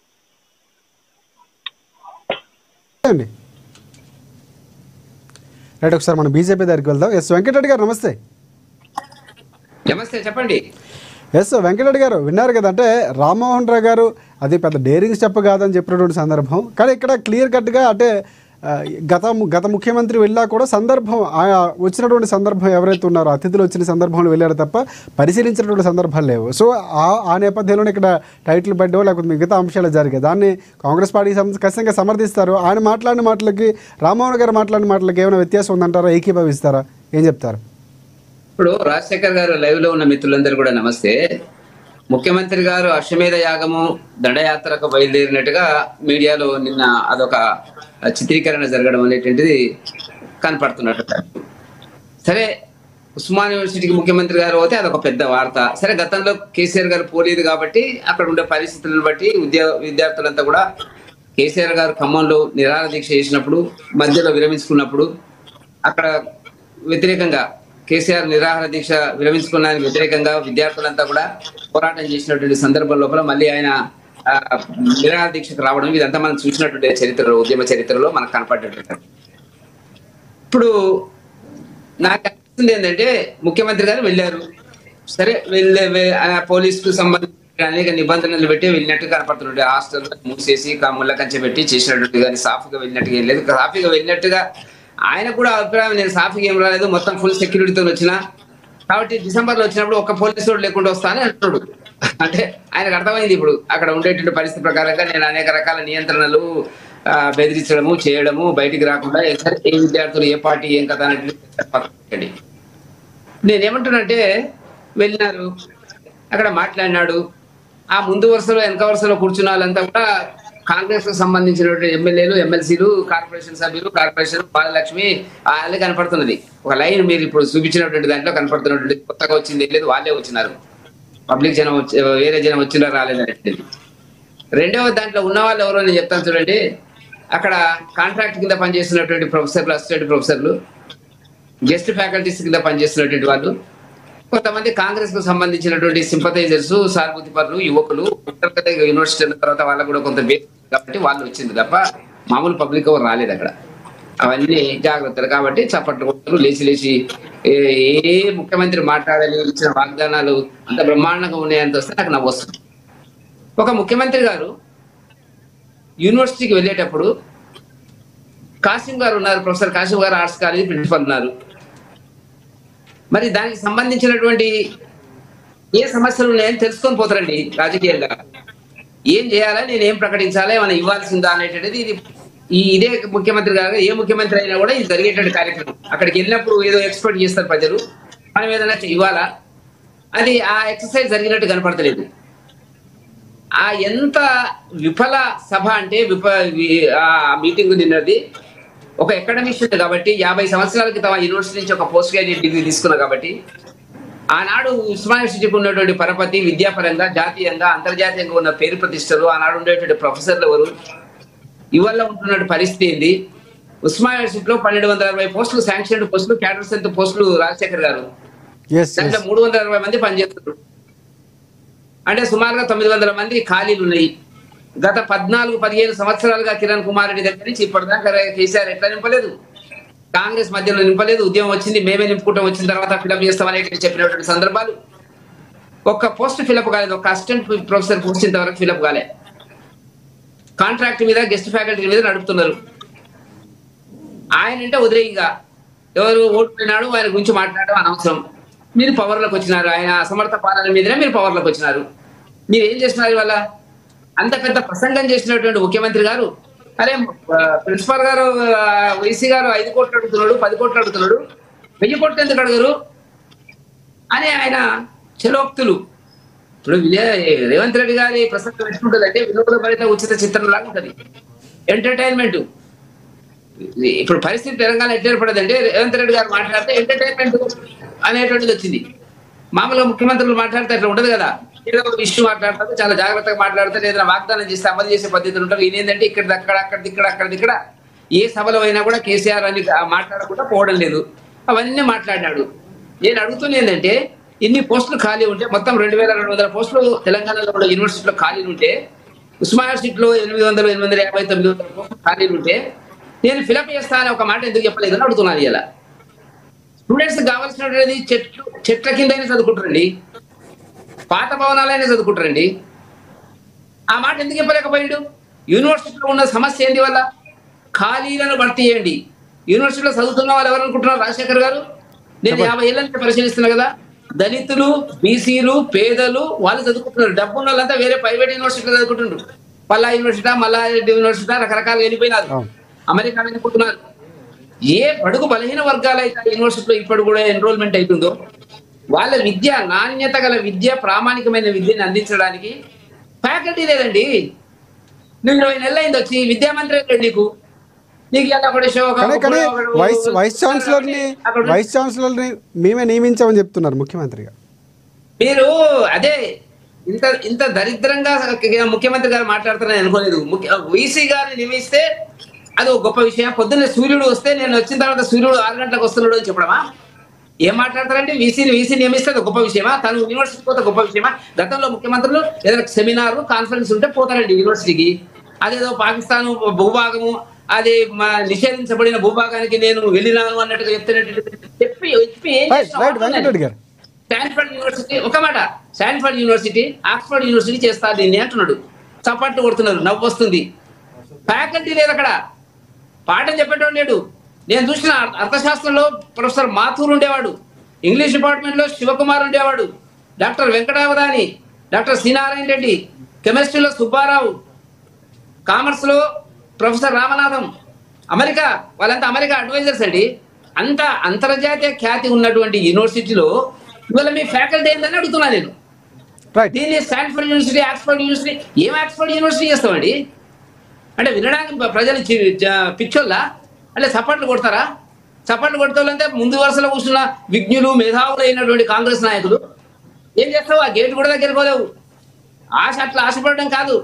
రైట్, ఒకసారి మనం బీజేపీ దగ్గరికి వెళ్దాం. ఎస్ వెంకటరెడ్డి గారు నమస్తే. నమస్తే, చెప్పండి. ఎస్ వెంకటరెడ్డి గారు విన్నారు కదా, అంటే రామ్మోహన్ రావు గారు అది పెద్ద డేరింగ్ స్టెప్ కాదని చెప్పినటువంటి సందర్భం. కానీ ఇక్కడ క్లియర్ కట్గా అంటే గత ముఖ్యమంత్రి వెళ్ళా కూడా సందర్భం వచ్చినటువంటి సందర్భం ఎవరైతే ఉన్నారో అతిథులు వచ్చిన సందర్భంలో వెళ్ళారు తప్ప పరిశీలించినటువంటి సందర్భాలు లేవు. సో ఆ నేపథ్యంలోనే ఇక్కడ టైటిల్ బెడ్డో లేకపోతే మిగతా అంశాలు జరిగాయి. దాన్ని కాంగ్రెస్ పార్టీ ఖచ్చితంగా సమర్థిస్తారు. ఆయన మాట్లాడిన మాటలకి రామ్మోహన్ గారు మాట్లాడిన మాటలకి ఏమైనా వ్యత్యాసం ఉందంటారా, ఏకీభవిస్తారా, ఏం చెప్తారు? ఇప్పుడు రాజశేఖర్ గారు లైవ్ లో ఉన్న మిత్రులందరూ కూడా నమస్తే. ముఖ్యమంత్రి గారు అశ్వమేధ యాగము దండయాత్రకు బయలుదేరినట్టుగా మీడియాలో నిన్న అదొక చిత్రీకరణ జరగడం అనేటువంటిది కనపడుతున్నట్టు. సరే, ఉస్మానియా యూనివర్సిటీకి ముఖ్యమంత్రి గారు పోతే అదొక పెద్ద వార్త. సరే, గతంలో కేసీఆర్ గారు పోలేదు కాబట్టి అక్కడ ఉండే పరిస్థితులను బట్టి విద్యార్థులంతా కూడా కేసీఆర్ గారు ఖమ్మంలో నిరాహార దీక్ష చేసినప్పుడు మధ్యలో విరమించుకున్నప్పుడు అక్కడ వ్యతిరేకంగా కేసీఆర్ నిరాహార దీక్ష విరమించుకున్నానికి వ్యతిరేకంగా విద్యార్థులంతా కూడా పోరాటం చేసినటువంటి సందర్భం లోపల మళ్ళీ ఆయన నిరాహార దీక్షకు రావడం ఇదంతా మనం చూసినటువంటి చరిత్రలో, ఉద్యమ చరిత్రలో మనకు కనపడ్డట్టు. ఇప్పుడు నాకు అనిపిస్తుంది ఏంటంటే ముఖ్యమంత్రి గారు వెళ్ళారు. సరే, పోలీసుకు సంబంధించిన అనేక నిబంధనలు పెట్టి వెళ్ళినట్టు కనపడుతుంటే హాస్టల్ మూసేసి ముళ్ళ కంచె పెట్టి చేసినట్టు కానీ సాఫీగా వెళ్ళినట్టుగా ఏం లేదు. సాఫీగా వెళ్ళినట్టుగా ఆయన కూడా అభిప్రాయం, నేను సాఫీగా ఏం రాలేదు, మొత్తం ఫుల్ సెక్యూరిటీతో వచ్చిన కాబట్టి డిసెంబర్లో వచ్చినప్పుడు ఒక్క పోలీసు వాడు లేకుండా వస్తానని అంటున్నాడు. అంటే ఆయనకు అర్థమైంది ఇప్పుడు అక్కడ ఉండేటువంటి పరిస్థితి ప్రకారంగా నేను అనేక రకాల నియంత్రణలు బెదిరించడము చేయడము, బయటికి రాకుండా ఏ విద్యార్థులు ఏ పార్టీ ఏం కదా అనేది. నేనేమంటున్నంటే వెళ్ళినారు, అక్కడ మాట్లాడినాడు. ఆ ముందు వరుసలో వెనక వరుసలో కూర్చున్న వాళ్ళంతా కూడా కాంగ్రెస్ కు సంబంధించినటువంటి ఎమ్మెల్యేలు, ఎమ్మెల్సీలు, కార్పొరేషన్ సభ్యులు, కార్పొరేషన్ బాలలక్ష్మి వాళ్ళే కనపడుతున్నది. ఒక లైన్ మీరు ఇప్పుడు చూపించినటువంటి దాంట్లో కనపడుతున్నటువంటి కొత్తగా వచ్చింది లేదు, వాళ్ళే వచ్చినారు. పబ్లిక్ జనం వేరే జనం వచ్చినా రాలేదనేది. రెండవ దాంట్లో ఉన్న వాళ్ళు ఎవరో నేను చెప్తాను చూడండి. అక్కడ కాంట్రాక్ట్ కింద పనిచేస్తున్నటువంటి ప్రొఫెసర్లు, అసిస్టెంట్ ప్రొఫెసర్లు, గెస్ట్ ఫ్యాకల్టీస్ కింద పనిచేస్తున్నటువంటి వాళ్ళు, కొంతమంది కాంగ్రెస్ కు సంబంధించినటువంటి సింపథైజర్స్, సానుభూతి పరులు, యువకులు, యూనివర్సిటీ తర్వాత వాళ్ళకు కూడా కొంత బేస్ కాబట్టి వాళ్ళు వచ్చింది తప్ప మామూలు పబ్లిక్ ఎవరు రాలేదు అక్కడ. అవన్నీ జాగ్రత్తలు కాబట్టి చప్పట్లు కొట్టరు, లేచి ఏ ముఖ్యమంత్రి మాట్లాడాలి, ఇచ్చిన వాగ్దానాలు అంత బ్రహ్మాండంగా ఉన్నాయంత వస్తే నాకు నవ్వు వస్తుంది. ఒక ముఖ్యమంత్రి గారు యూనివర్సిటీకి వెళ్ళేటప్పుడు కాసిం గారు ఉన్నారు, ప్రొఫెసర్ కాసిం గారు ఆర్ట్స్ కాలేజీ ప్రిన్సిపల్ ఉన్నారు. మరి దానికి సంబంధించినటువంటి ఏ సమస్యలు ఉన్నాయని తెలుసుకొని పోతారండి. రాజకీయంగా ఏం చేయాలా, నేను ఏం ప్రకటించాలా, ఏమైనా ఇవ్వాల్సిందా అనేటువంటిది ఇదే ముఖ్యమంత్రి గారు ఏ ముఖ్యమంత్రి అయినా కూడా ఇది జరిగేటువంటి కార్యక్రమం. అక్కడికి వెళ్ళినప్పుడు ఏదో ఎక్స్పెక్ట్ చేస్తారు ప్రజలు, మనం ఏదైనా ఇవ్వాలా, అది ఆ ఎక్సర్సైజ్ జరిగినట్టు కనపడతలేదు. ఆ ఎంత విఫల సభ అంటే ఆ మీటింగ్ నిన్నది ఒక అకాడమిషియన్ కాబట్టి 50 సంవత్సరాల క్రితం ఆ యూనివర్సిటీ నుంచి ఒక పోస్ట్ గ్రాడ్యుయేట్ డిగ్రీ తీసుకున్నా కాబట్టి ఆనాడు ఉస్మానియా యూనివర్సిటీకి ఉన్నటువంటి పరపతి విద్యాపరంగా జాతీయంగా అంతర్జాతీయంగా ఉన్న పేరు ప్రతిష్టలు ఆనాడు ఉండేటువంటి ప్రొఫెసర్లు ఎవరు ఇవాళ ఉంటున్న పరిస్థితి ఏంది? ఉస్మానియా యూనివర్సిటీలో 1260 పోస్టులు శాంక్షన్ పోస్టులు క్యాడర్ స్ట్రెంత్ పోస్టులు రాజశేఖర్ గారు దాంట్లో 360 మంది పనిచేస్తున్నారు. అంటే సుమారుగా 900 మంది ఖాళీలు ఉన్నాయి. గత 14-15 సంవత్సరాలుగా కిరణ్ కుమార్ రెడ్డి దగ్గర నుంచి ఇప్పటిదాకా కేసీఆర్ ఎట్లా నింపలేదు, కాంగ్రెస్ మధ్యలో నింపలేదు. ఉద్యమం వచ్చింది మేమే నింపుకుంటాం, వచ్చిన తర్వాత ఫిలప్ చేస్తామని చెప్పినటువంటి సందర్భాలు. ఒక్క పోస్ట్ ఫిలప్ కాలేదు, ఒక అసిస్టెంట్ ప్రొఫెసర్ పోస్ట్ ఇంతవరకు ఫిలప్ కాలే. కాంట్రాక్ట్ మీద గెస్ట్ ఫ్యాకల్టీ మీద నడుపుతున్నారు. ఆయన అంటే వదిలేయిగా ఎవరు ఓడిపోయినాడు ఆయన గురించి మాట్లాడడం అనవసరం. మీరు పవర్లోకి వచ్చినారు, ఆయన అసమర్థ పాలన మీదనే మీరు పవర్లోకి వచ్చినారు. మీరు ఏం చేస్తున్నారు ఇవాళ? అంత పెద్ద ప్రసంగం చేసినటువంటి ముఖ్యమంత్రి గారు అరే ప్రిన్సిపాల్ గారు వైసీ గారు 5 కోట్లు అడుగుతున్నాడు, 10 కోట్లు అడుగుతున్నాడు, 1000 కోట్లు ఎందుకు అడగరు అని ఆయన చలోక్తులు. ఇప్పుడు రేవంత్ రెడ్డి గారి ప్రసంగం ఎట్లుంటుంది అంటే వినోద భరిత ఉచిత చిత్రం లాగా ఉంటుంది, ఎంటర్టైన్మెంట్. ఇప్పుడు పరిస్థితి తెలంగాణ ఎట్లా ఏర్పడదంటే రేవంత్ రెడ్డి గారు మాట్లాడితే ఎంటర్టైన్మెంట్ అనేటువంటిది వచ్చింది. మామూలుగా ముఖ్యమంత్రులు మాట్లాడితే అట్లా ఉండదు కదా, ఏదో ఒక ఇష్యూ మాట్లాడతారు, చాలా జాగ్రత్తగా మాట్లాడతారు, ఏదైనా వాగ్దానం చేస్తే అమలు చేసే పద్ధతులు ఉంటారు. ఈయనేంటంటే ఇక్కడ అక్కడ ఏ సభలో అయినా కూడా కేసీఆర్ అని మాట్లాడకుండా పోవడం లేదు, అవన్నీ మాట్లాడినాడు. నేను అడుగుతున్నా ఏంటంటే ఇన్ని పోస్టులు ఖాళీ ఉంటే మొత్తం 2200 పోస్టులు తెలంగాణలో కూడా యూనివర్సిటీలో ఖాళీలు ఉంటే ఉస్మానియా యూనివర్సిటీలో 800, 850, 900 పోస్టులు ఖాళీలు ఉంటే నేను ఫిలప్ చేస్తా అని ఒక మాట ఎందుకు చెప్పలేదని అడుగుతున్నాను. ఇలా స్టూడెంట్స్ కావాల్సినటువంటి చెట్ల కిందైనా చదువుకుంటారండి, పాత భవనాలైనా చదువుకుంటారండి. ఆ మాట ఎందుకు చెప్పలేకపోయాడు? యూనివర్సిటీలో ఉన్న సమస్య ఏంటి వల్ల? ఖాళీలను భర్తీ చేయండి. యూనివర్సిటీలో చదువుతున్న వాళ్ళు ఎవరు అనుకుంటున్నారు? రాజశేఖర్ గారు నేను 50 ఏళ్ళ నుంచి పరిశీలిస్తున్నా కదా, దళితులు, బీసీలు, పేదలు వాళ్ళు చదువుకుంటున్నారు. డబ్బు ఉన్న వాళ్ళంతా వేరే ప్రైవేట్ యూనివర్సిటీలో చదువుకుంటున్నారు. పల్లా యూనివర్సిటీ, మల్లారెడ్డి యూనివర్సిటీ రకరకాలుగా వెళ్ళిపోయినారు, అమెరికా వెళ్ళిపోతున్నారు. ఏ బడుగు బలహీన వర్గాలు అయితే యూనివర్సిటీలో ఇప్పుడు కూడా ఎన్రోల్మెంట్ అవుతుందో వాళ్ళ విద్య నాణ్యత గల విద్య, ప్రామాణికమైన విద్యను అందించడానికి ఫ్యాకల్టీ లేదండి. నువ్వు 20 నెలలు అయింది వచ్చి విద్యామంత్రి నీకు వైస్ ఛాన్సలర్ని మేమే నియమించామని చెప్తున్నారు ముఖ్యమంత్రిగా. మీరు అదే ఇంత దరిద్రంగా ముఖ్యమంత్రి గారు మాట్లాడుతున్నారని అనుకోలేదు. వీసీ గారిని నియమిస్తే అది ఒక గొప్ప విషయం. పొద్దున్నే సూర్యుడు వస్తే నేను వచ్చిన తర్వాత సూర్యుడు 6 గంటలకు వస్తున్నాడు అని చెప్పడమా? ఏం మాట్లాడతారంటే వీసీ నియమిస్తే అది గొప్ప విషయమా? తను యూనివర్సిటీ పోతే గొప్ప విషయమా? గతంలో ముఖ్యమంత్రులు ఏదైనా సెమినార్ కాన్ఫరెన్స్ ఉంటే పోతారండి యూనివర్సిటీకి. అదేదో పాకిస్తాన్ భూభాగము అది నిషేధించబడిన భూభాగానికి నేను వెళ్ళినాను అన్నట్టుగా చెప్పి స్టాన్ఫర్డ్ యూనివర్సిటీ ఒక మాట, స్టాన్ఫర్డ్ యూనివర్సిటీ, ఆక్స్ఫర్డ్ యూనివర్సిటీ చేస్తారు దీన్ని అంటున్నాడు. చప్పట్లు కొడుతున్నారు, నవ్వు వస్తుంది. ఫ్యాకల్టీ లేదు అక్కడ, పాఠం చెప్పేటోడు లేడు. నేను చూసిన అర్థశాస్త్రంలో ప్రొఫెసర్ మాథూర్ ఉండేవాడు, ఇంగ్లీష్ డిపార్ట్మెంట్లో శివకుమార్ ఉండేవాడు, doctor Venkatavadhani, doctor C Narayana Reddy, కెమిస్ట్రీలో సుబ్బారావు, కామర్స్లో ప్రొఫెసర్ రామనాథం, అమెరికా వాళ్ళంతా అమెరికా అడ్వైజర్స్ అండి. అంత అంతర్జాతీయ ఖ్యాతి ఉన్నటువంటి యూనివర్సిటీలో ఇవాళ మీ ఫ్యాకల్టీ ఏందని అడుగుతున్నా నేను. దీన్ని స్టాన్ఫర్డ్ యూనివర్సిటీ, ఆక్స్ఫర్డ్ యూనివర్సిటీ, ఏం ఆక్స్ఫర్డ్ యూనివర్సిటీ చేస్తామండి అంటే వినడానికి ప్రజలు పిచ్చోళ్ళ అంటే చప్పట్లు కొడతారా? చప్పట్లు కొడతాలంటే ముందు వరుసలో కూర్చున్న విజ్ఞులు మేధావులు అయినటువంటి కాంగ్రెస్ నాయకులు ఏం చేస్తావు? ఆ గేట్ కూడా దగ్గరికి పోలేవు. అట్లా ఆశపడడం కాదు.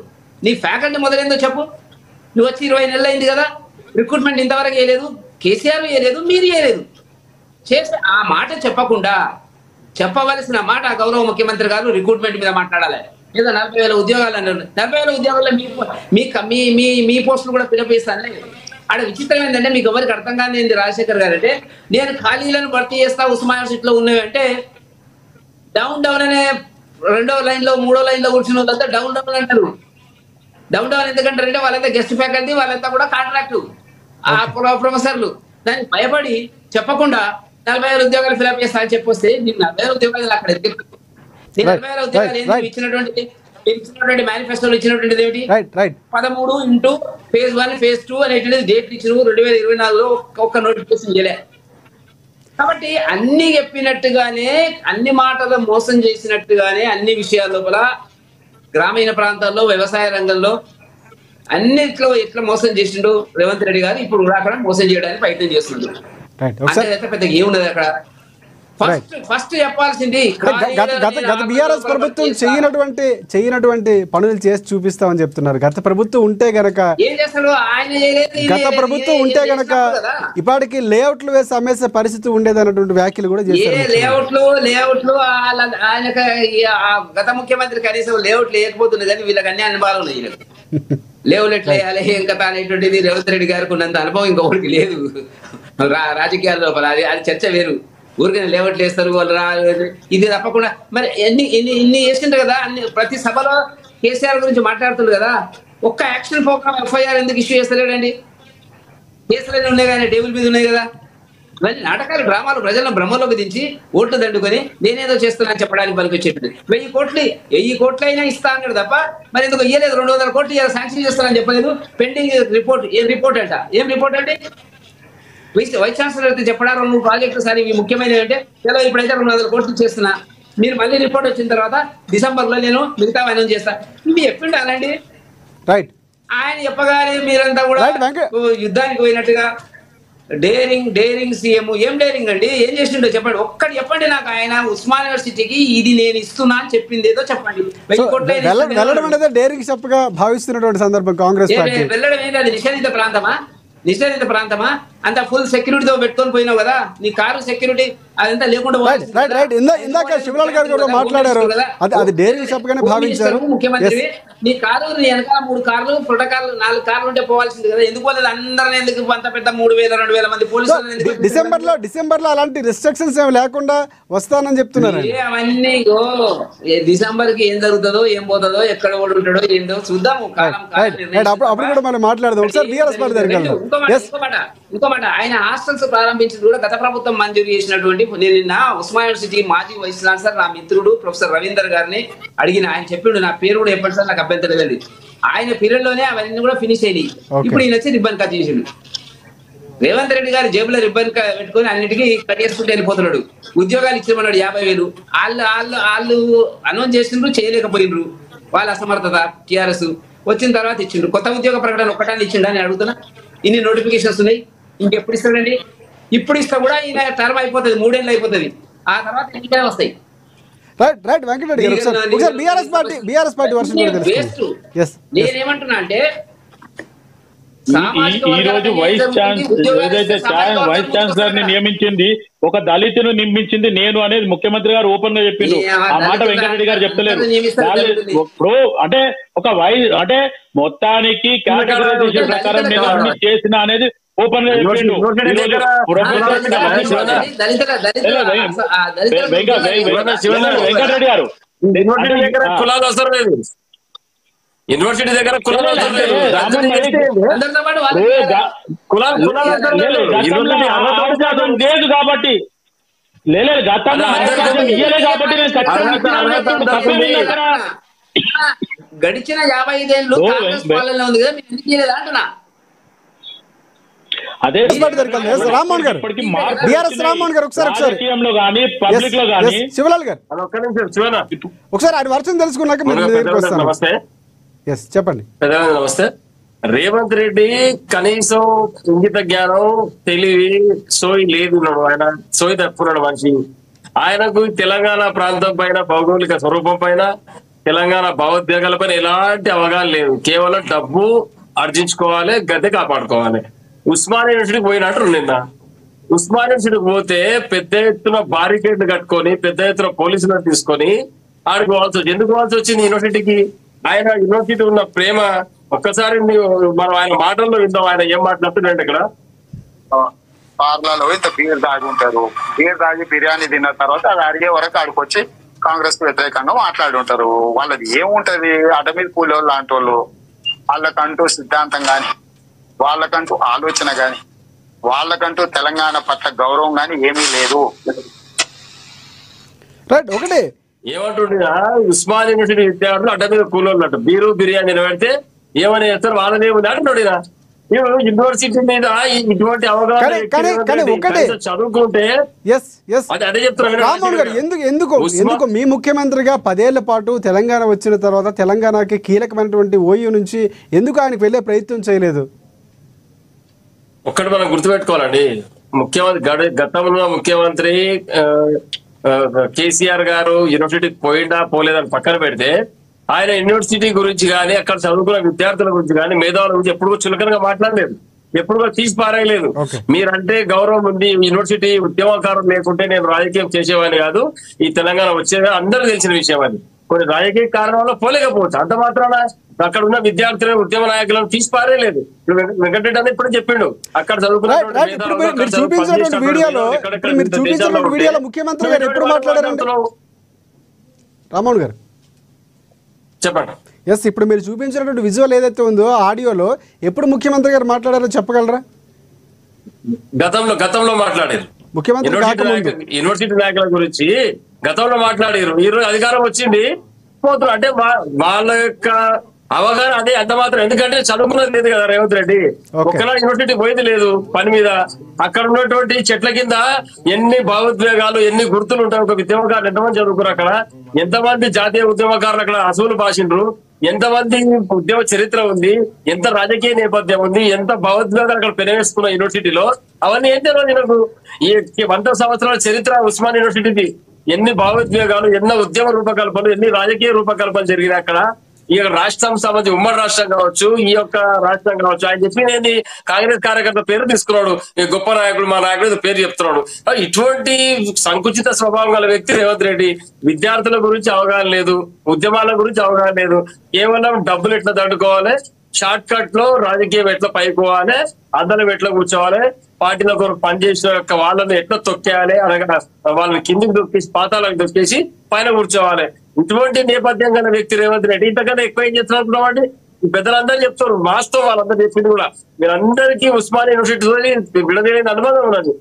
నీ ఫ్యాకల్టీ మొదలైందో చెప్పు. నువ్వు వచ్చి 20 నెలలు అయింది కదా, రిక్రూట్మెంట్ ఇంతవరకు వేయలేదు, కేసీఆర్ వేయలేదు, మీరు వేయలేదు. చేస్తే ఆ మాట చెప్పకుండా చెప్పవలసిన మాట గౌరవ ముఖ్యమంత్రి గారు రిక్రూట్మెంట్ మీద మాట్లాడాలి. ఏదో 40,000 ఉద్యోగాలు అన్నారు. 40,000 ఉద్యోగాల్లో మీ పోస్టులు కూడా ఫిలప్ చేస్తానని. ఆడ విచిత్రం ఏంటంటే మీకు ఎవరికి అర్థం కాని ఏంది రాజశేఖర్ గారు అంటే, నేను ఖాళీలను భర్తీ చేస్తా ఉస్మానియా యూనివర్సిటీలో ఉన్నవి అంటే డౌన్ అనే 2వ లైన్లో 3వ లైన్లో కూర్చున్న వాళ్ళంతా డౌన్ అంటారు. డౌన్ ఎందుకంటారంటే వాళ్ళంతా గెస్ట్ ఫ్యాకల్టీ, వాళ్ళంతా కూడా కాంట్రాక్టు ఆ ప్రొఫెసర్లు. దానికి భయపడి చెప్పకుండా 40,000 ఉద్యోగాలు ఫిలప్ చేస్తా అని చెప్పొస్తే నీకు 40,000 ఉద్యోగాలు అక్కడ ఎదుగు. 40,000 ఉద్యోగాలు ఇచ్చినటువంటి మేనిఫెస్టోలో ఇచ్చినటువంటిది ఏమిటి? 13 ఇంటూ phase 1 phase 2 అనేటువంటిది డేట్ ఇచ్చిన 2024లో ఒక్క నోటిఫికేషన్ చేయలే. కాబట్టి అన్ని చెప్పినట్టుగానే, అన్ని మాటలు మోసం చేసినట్టుగానే అన్ని విషయాల లోపల గ్రామీణ ప్రాంతాల్లో వ్యవసాయ రంగంలో అన్నిట్లో ఎట్లా మోసం చేసిండు రేవంత్ రెడ్డి గారు ఇప్పుడు కూడా మోసం చేయడానికి ప్రయత్నం చేస్తుండ్రు. అంటే పెద్దగా ఏమున్నది అక్కడ? ఫస్ట్ చెప్పాల్సింది గత బీఆర్ఎస్ ప్రభుత్వం చేయనటువంటి పనులు చేసి చూపిస్తామని చెప్తున్నారు. గత ప్రభుత్వం ఉంటే గనక ఏం చేస్తాడు ఆయన? గత ప్రభుత్వం ఉంటే గనక ఇప్పటికి లేఅవుట్లు వేసి అమ్మేసే పరిస్థితి ఉండేది అన్నటువంటి వ్యాఖ్యలు కూడా చేశారు. లేఅవుట్లు ఆయనకు గత ముఖ్యమంత్రి కనీసం లేఅవుట్లు లేకపోతుంది కానీ వీళ్ళకి అన్ని అనుభవాలు ఉన్నాయి. లేఅవుట్లు వేయాలి ఏం కథ అనేటువంటిది రేవంత్ రెడ్డి గారికి ఉన్నంత అనుభవం ఇంకొకరికి లేదు రాజకీయాల లోపల. అది చర్చ వేరు. ఊరికైనా లేఅవుట్లు వేస్తారు వాళ్ళు, ఇది తప్పకుండా. మరి ఇన్ని వేస్తుంటారు కదా, అన్ని ప్రతి సభలో కేసీఆర్ గురించి మాట్లాడుతుంది కదా, ఒక్క యాక్షన్ ప్రోగ్రామ్ ఎఫ్ఐఆర్ ఎందుకు ఇష్యూ చేస్తలేడండి? కేసులు ఉన్నాయి కానీ టేబుల్ మీద ఉన్నాయి కదా. మళ్ళీ నాటకాలు డ్రామాలు ప్రజలను బ్రహ్మలోకి దించి ఓట్లు దండుకొని నేనేదో చేస్తున్నా చెప్పడానికి పనికొచ్చేటది. 1000 కోట్లు అయినా ఇస్తా అన్నాడు తప్ప మరి ఎందుకు ఇయ్యలేదు? 200 కోట్లు శాంక్షన్ చేస్తానని చెప్పలేదు. Pending report. ఏం రిపోర్ట్ అంటే వైస్ ఛాన్సలర్ అయితే చెప్పడా 2 ప్రాజెక్టులు సార్ ఇవి ముఖ్యమైనవి అంటే చలో ఇప్పుడైతే 200 కోట్లు చేస్తున్నా, మీరు మళ్ళీ రిపోర్ట్ వచ్చిన తర్వాత డిసెంబర్లో నేను మిగతా అనౌన్స్ చేస్తా. ఇవి చెప్పిండి అలాంటి ఆయన చెప్పగానే మీరంతా కూడా యుద్ధానికి పోయినట్టుగా డేరింగ్ సీఎం. ఏం డేరింగ్ అండి? ఏం చేసిండో చెప్పండి, ఒక్కటి చెప్పండి నాకు. ఆయన ఉస్మాన్ యూనివర్సిటీకి ఇది నేను ఇస్తున్నా అని చెప్పింది ఏదో చెప్పండి. డేరింగ్ చెప్పగా భావిస్తున్నటువంటి సందర్భం కాంగ్రెస్ పార్టీ వెళ్ళడం ఏంటి? అది నిషేధిత ప్రాంతమా? అంత ఫుల్ సెక్యూరిటీతో పెట్టుకొని పోయినావు కదా, నీ కారు సెక్యూరిటీ అదంతా లేకుండా ఇందాక శివలాల్ గారు కూడా మాట్లాడారు, అది డేరింగ్ చెప్పగానే భావించారు. ముఖ్యమంత్రి నీ కారు వెనకాల 3 కార్లు ప్రోటోకాల్ 4 కార్లు ఉంటే పోవాల్సింది కదా, ఎందుకు పోలేదు? అందరిని ఎందుకు అంత పెద్ద 3000-2000 మంది పోలీసులు డిసెంబర్ లో అలాంటి రిస్ట్రిక్షన్స్ ఏమి లేకుండా వస్తానని చెప్తున్నారు. అవన్నీ డిసెంబర్ కి ఏం జరుగుతుందో ఏం పోతుందో ఎక్కడ కూడా ఉంటాడో ఏందో చూద్దాము. అప్పుడు కూడా మనం మాట్లాడదాం. ఒకసారి బీఆర్ఎస్ పార్టీ ఇంకో మాట, ఆయన హాస్టల్స్ ప్రారంభించింది కూడా గత ప్రభుత్వం మంజూరు చేసినటువంటి. నేను నిన్న ఉస్మాన్ యూనివర్సిటీ మాజీ వైస్ ఛాన్సలర్ నా మిత్రుడు ప్రొఫెసర్ రవీందర్ గారిని అడిగిన. ఆయన చెప్పిండు నా పేరు కూడా ఎప్పటి సార్ నాకు అభ్యంతరం లేదు. ఆయన పీరియడ్ లోనే అవన్నీ కూడా ఫినిష్ అయినాయి. ఇప్పుడు ఈయన వచ్చి రిబ్బన్ కట్ చేసిండు. రేవంత్ రెడ్డి గారు జేబులో రిబ్బన్ పెట్టుకుని అన్నిటికీ కట్ చేసుకుంటూ వెళ్ళిపోతున్నాడు. ఉద్యోగాలు ఇచ్చామన్నాడు 50,000. వాళ్ళు అనౌన్స్ చేసిండ్రు, చేయలేకపోయినరు. వాళ్ళ అసమర్థత. టీఆర్ఎస్ వచ్చిన తర్వాత ఇచ్చిండు. కొత్త ఉద్యోగ ప్రకటన ఒక్కటాన్ని ఇచ్చిండు అని అడుగుతున్నా. ఇన్ని నోటిఫికేషన్స్ ఉన్నాయి, ఇంకెప్పుడు ఇస్తాడండి? ఇప్పుడు ఇస్తా కూడా ఈయన టర్మ్ అయిపోతుంది, 3 ఏళ్ళు అయిపోతుంది. ఆ తర్వాత ఎన్నికలు వస్తాయి. నేనేమంటున్నా అంటే ఈ రోజు వైస్ ఛాన్సలర్ ని నియమించింది ఒక దళితును నియమించింది నేను అనేది ముఖ్యమంత్రి గారు ఓపెన్ గా చెప్పిండు. ఆ మాట వెంకటరెడ్డి గారు చెప్తలేరు. ఇప్పుడు అంటే ఒక అంటే మొత్తానికి కేటగిరైజేషన్ ప్రకారం నేను అన్ని చేసిన అనేది ఓపెన్ గా చెప్పిండు. వెంకటరెడ్డి గారు కులాలు అవసరం లేదు, యూనివర్సిటీ దగ్గర లేదు కాబట్టి లేదు గతంలో ఇయ్యలేదు కాబట్టి గడిచిన 55 ఏళ్ళు కాంగ్రెస్ పాలనలో ఉంది కదా, మీరు ఎందుకు ఇయ్యలేదు అంటున్నా. అదే రామ్మోహన్ గారు రాజకీయంలో గానీ పబ్లిక్ లో గానీ శివలాల్ గారు ఒకసారి ఆయన వర్షం తెలుసుకున్నాక నమస్తే చెప్పండి. నమస్తే. రేవంత్ రెడ్డి కనీసం ఇంగిత జ్ఞానం తెలివి సోయి లేదు. ఆయన సోయి తప్పున్నాడు మనిషి. ఆయనకు తెలంగాణ ప్రాంతం పైన భౌగోళిక స్వరూపం పైన తెలంగాణ భావోద్వేగాల పైన ఎలాంటి అవగాహన లేదు. కేవలం డబ్బు ఆర్జించుకోవాలి, గద్దె కాపాడుకోవాలి. ఉస్మాన్ యూనివర్సిటీకి పోయినట్టు నిన్న ఉస్మాన్ యూనివర్సిటీకి పోతే పెద్ద ఎత్తున బారికేడ్లు కట్టుకొని పెద్ద ఎత్తున పోలీసులను తీసుకొని ఆడికి పోవాల్సి వచ్చింది. ఎందుకు పోవాల్సి వచ్చింది యూనివర్సిటీకి? ఆయన యూనివర్సిటీ ఉన్న ప్రేమ ఒక్కసారి మనం ఆయన మాటల్లో విందాం. ఆయన ఏం మాట్లాడుతున్నాడు ఇక్కడ. పార్లలో ఇంత బీర్ తాగి ఉంటారు, బీర్ తాగి బిర్యానీ తిన్న తర్వాత అది అడిగే వరకు ఆడికొచ్చి కాంగ్రెస్ కు వ్యతిరేకంగా మాట్లాడి ఉంటారు. వాళ్ళది ఏముంటది? అటమీ కూలి లాంటి వాళ్ళు, వాళ్ళకంటూ సిద్ధాంతం గాని, వాళ్ళకంటూ ఆలోచన గాని, వాళ్ళకంటూ తెలంగాణ పట్ల గౌరవం గాని ఏమీ లేదు. ఒకటి ఏమంటుండే ఉస్మాన్ యూనివర్సిటీ విద్యార్థులు అడ్డ మీద కూలోళ్ళు బీరు బిర్యానీ నిలబెడితే ఏమని చేస్తారు? వాళ్ళని ఏముంది అంటున్నాడు. యూనివర్సిటీ మీద ఇటువంటి అవగాహన చదువుకుంటే అదే చెప్తున్నారు రామ్మోహన్ గారు. ఎందుకు మీ ముఖ్యమంత్రిగా 10 ఏళ్ల పాటు తెలంగాణ వచ్చిన తర్వాత తెలంగాణకి కీలకమైనటువంటి ఓయూ నుంచి ఎందుకు ఆయనకు వెళ్లే ప్రయత్నం చేయలేదు? ఒక్కటి మనం గుర్తుపెట్టుకోవాలండి, గతంలో ముఖ్యమంత్రి కేసీఆర్ గారు యూనివర్సిటీకి పోయిందా పోలేదని పక్కన పెడితే ఆయన యూనివర్సిటీ గురించి కానీ అక్కడ చదువుకున్న విద్యార్థుల గురించి కానీ మేధావుల గురించి ఎప్పుడు చులకనగా మాట్లాడలేదు, ఎప్పుడు తీసి పారేయలేదు. మీరంటే గౌరవం ఉంది, యూనివర్సిటీ ఉద్యమకారం లేకుంటే నేను రాజకీయం చేసేవాడిని కాదు, ఈ తెలంగాణ వచ్చేది అందరూ తెలిసిన విషయం. అది కొన్ని రాజకీయ కారణాల వల్ల పోలేకపోవచ్చు, అంత మాత్రాన అక్కడ ఉన్న విద్యార్థులను ఉద్యమ నాయకులను తీసి పారేయలేదు. వెంకటరెడ్డి అని ఇప్పుడు చెప్పిండు అక్కడ చదువుకున్న ముఖ్యమంత్రి గారు ఎప్పుడు మాట్లాడారంటే రామ్మోహన్ గారు చెప్పండి. ఇప్పుడు మీరు చూపించినటువంటి విజువల్ ఏదైతే ఉందో ఆడియోలో ఎప్పుడు ముఖ్యమంత్రి గారు మాట్లాడారో చెప్పగలరా? గతంలో మాట్లాడారు ముఖ్యమంత్రి యూనివర్సిటీ నాయకుల గురించి గతంలో మాట్లాడారు. ఈ రోజు అధికారం వచ్చింది పోతున్నారు అంటే వాళ్ళ యొక్క అవగాహన అదే అంత మాత్రం. ఎందుకంటే చదువుకున్నది లేదు కదా రేవంత్ రెడ్డి, ఒక్కలా యూనివర్సిటీ పోయింది లేదు పని మీద. అక్కడ ఉన్నటువంటి చెట్ల కింద ఎన్ని భావోద్వేగాలు ఎన్ని గుర్తులు ఉంటాయి. ఒక ఉద్యమకారులు ఎంతమంది చదువుకున్నారు అక్కడ, ఎంతమంది జాతీయ ఉద్యమకారులు అక్కడ అసూలు భాషిండ్రు, ఎంతమంది ఉద్యమ చరిత్ర ఉంది, ఎంత రాజకీయ నేపథ్యం ఉంది, ఎంత భావోద్వేగాలు అక్కడ పెనవేసుకున్న యూనివర్సిటీలో అవన్నీ ఏం తెలియదు నాకు. ఈ 100 సంవత్సరాల చరిత్ర ఉస్మాన్ యూనివర్సిటీది, ఎన్ని భావోద్వేగాలు, ఎన్నో ఉద్యమ రూపకల్పనలు, ఎన్ని రాజకీయ రూపకల్పనలు జరిగినాయి అక్కడ. ఈ రాష్ట్రం సంబంధించి ఉమ్మడి రాష్ట్రం కావచ్చు, ఈ యొక్క రాష్ట్రం కావచ్చు. ఆయన చెప్పి నేను కాంగ్రెస్ కార్యకర్త పేరు తీసుకున్నాడు, ఈ గొప్ప నాయకుడు మా నాయకుడు పేరు చెప్తున్నాడు. ఇటువంటి సంకుచిత స్వభావం గల వ్యక్తి రేవంత్ రెడ్డి. విద్యార్థుల గురించి అవగాహన లేదు, ఉద్యమాల గురించి అవగాహన లేదు, కేవలం డబ్బులు ఎట్లా దండుకోవాలి, షార్ట్ కట్ లో రాజకీయం ఎట్లా పైకోవాలి, అందరం ఎట్లా కూర్చోవాలి, పార్టీలో కొరకు పనిచేసిన యొక్క వాళ్ళని ఎట్లా తొక్కేయాలి, అనగా వాళ్ళని కిందికి దొక్కేసి పాతాలకు దొక్కేసి పైన కూర్చోవాలి. ఇటువంటి నేపథ్యం గల వ్యక్తి రేవంత్ రెడ్డి. ఇంతకన్నా ఎక్కువ ఏం చేస్తున్నారు అండి? పెద్దలందరూ చెప్తారు, వాస్తవం వాళ్ళందరూ చెప్పింది కూడా. మీరందరికీ ఉస్మాన్ యూనివర్సిటీతో విడదీయని అనుబంధం ఉన్నది.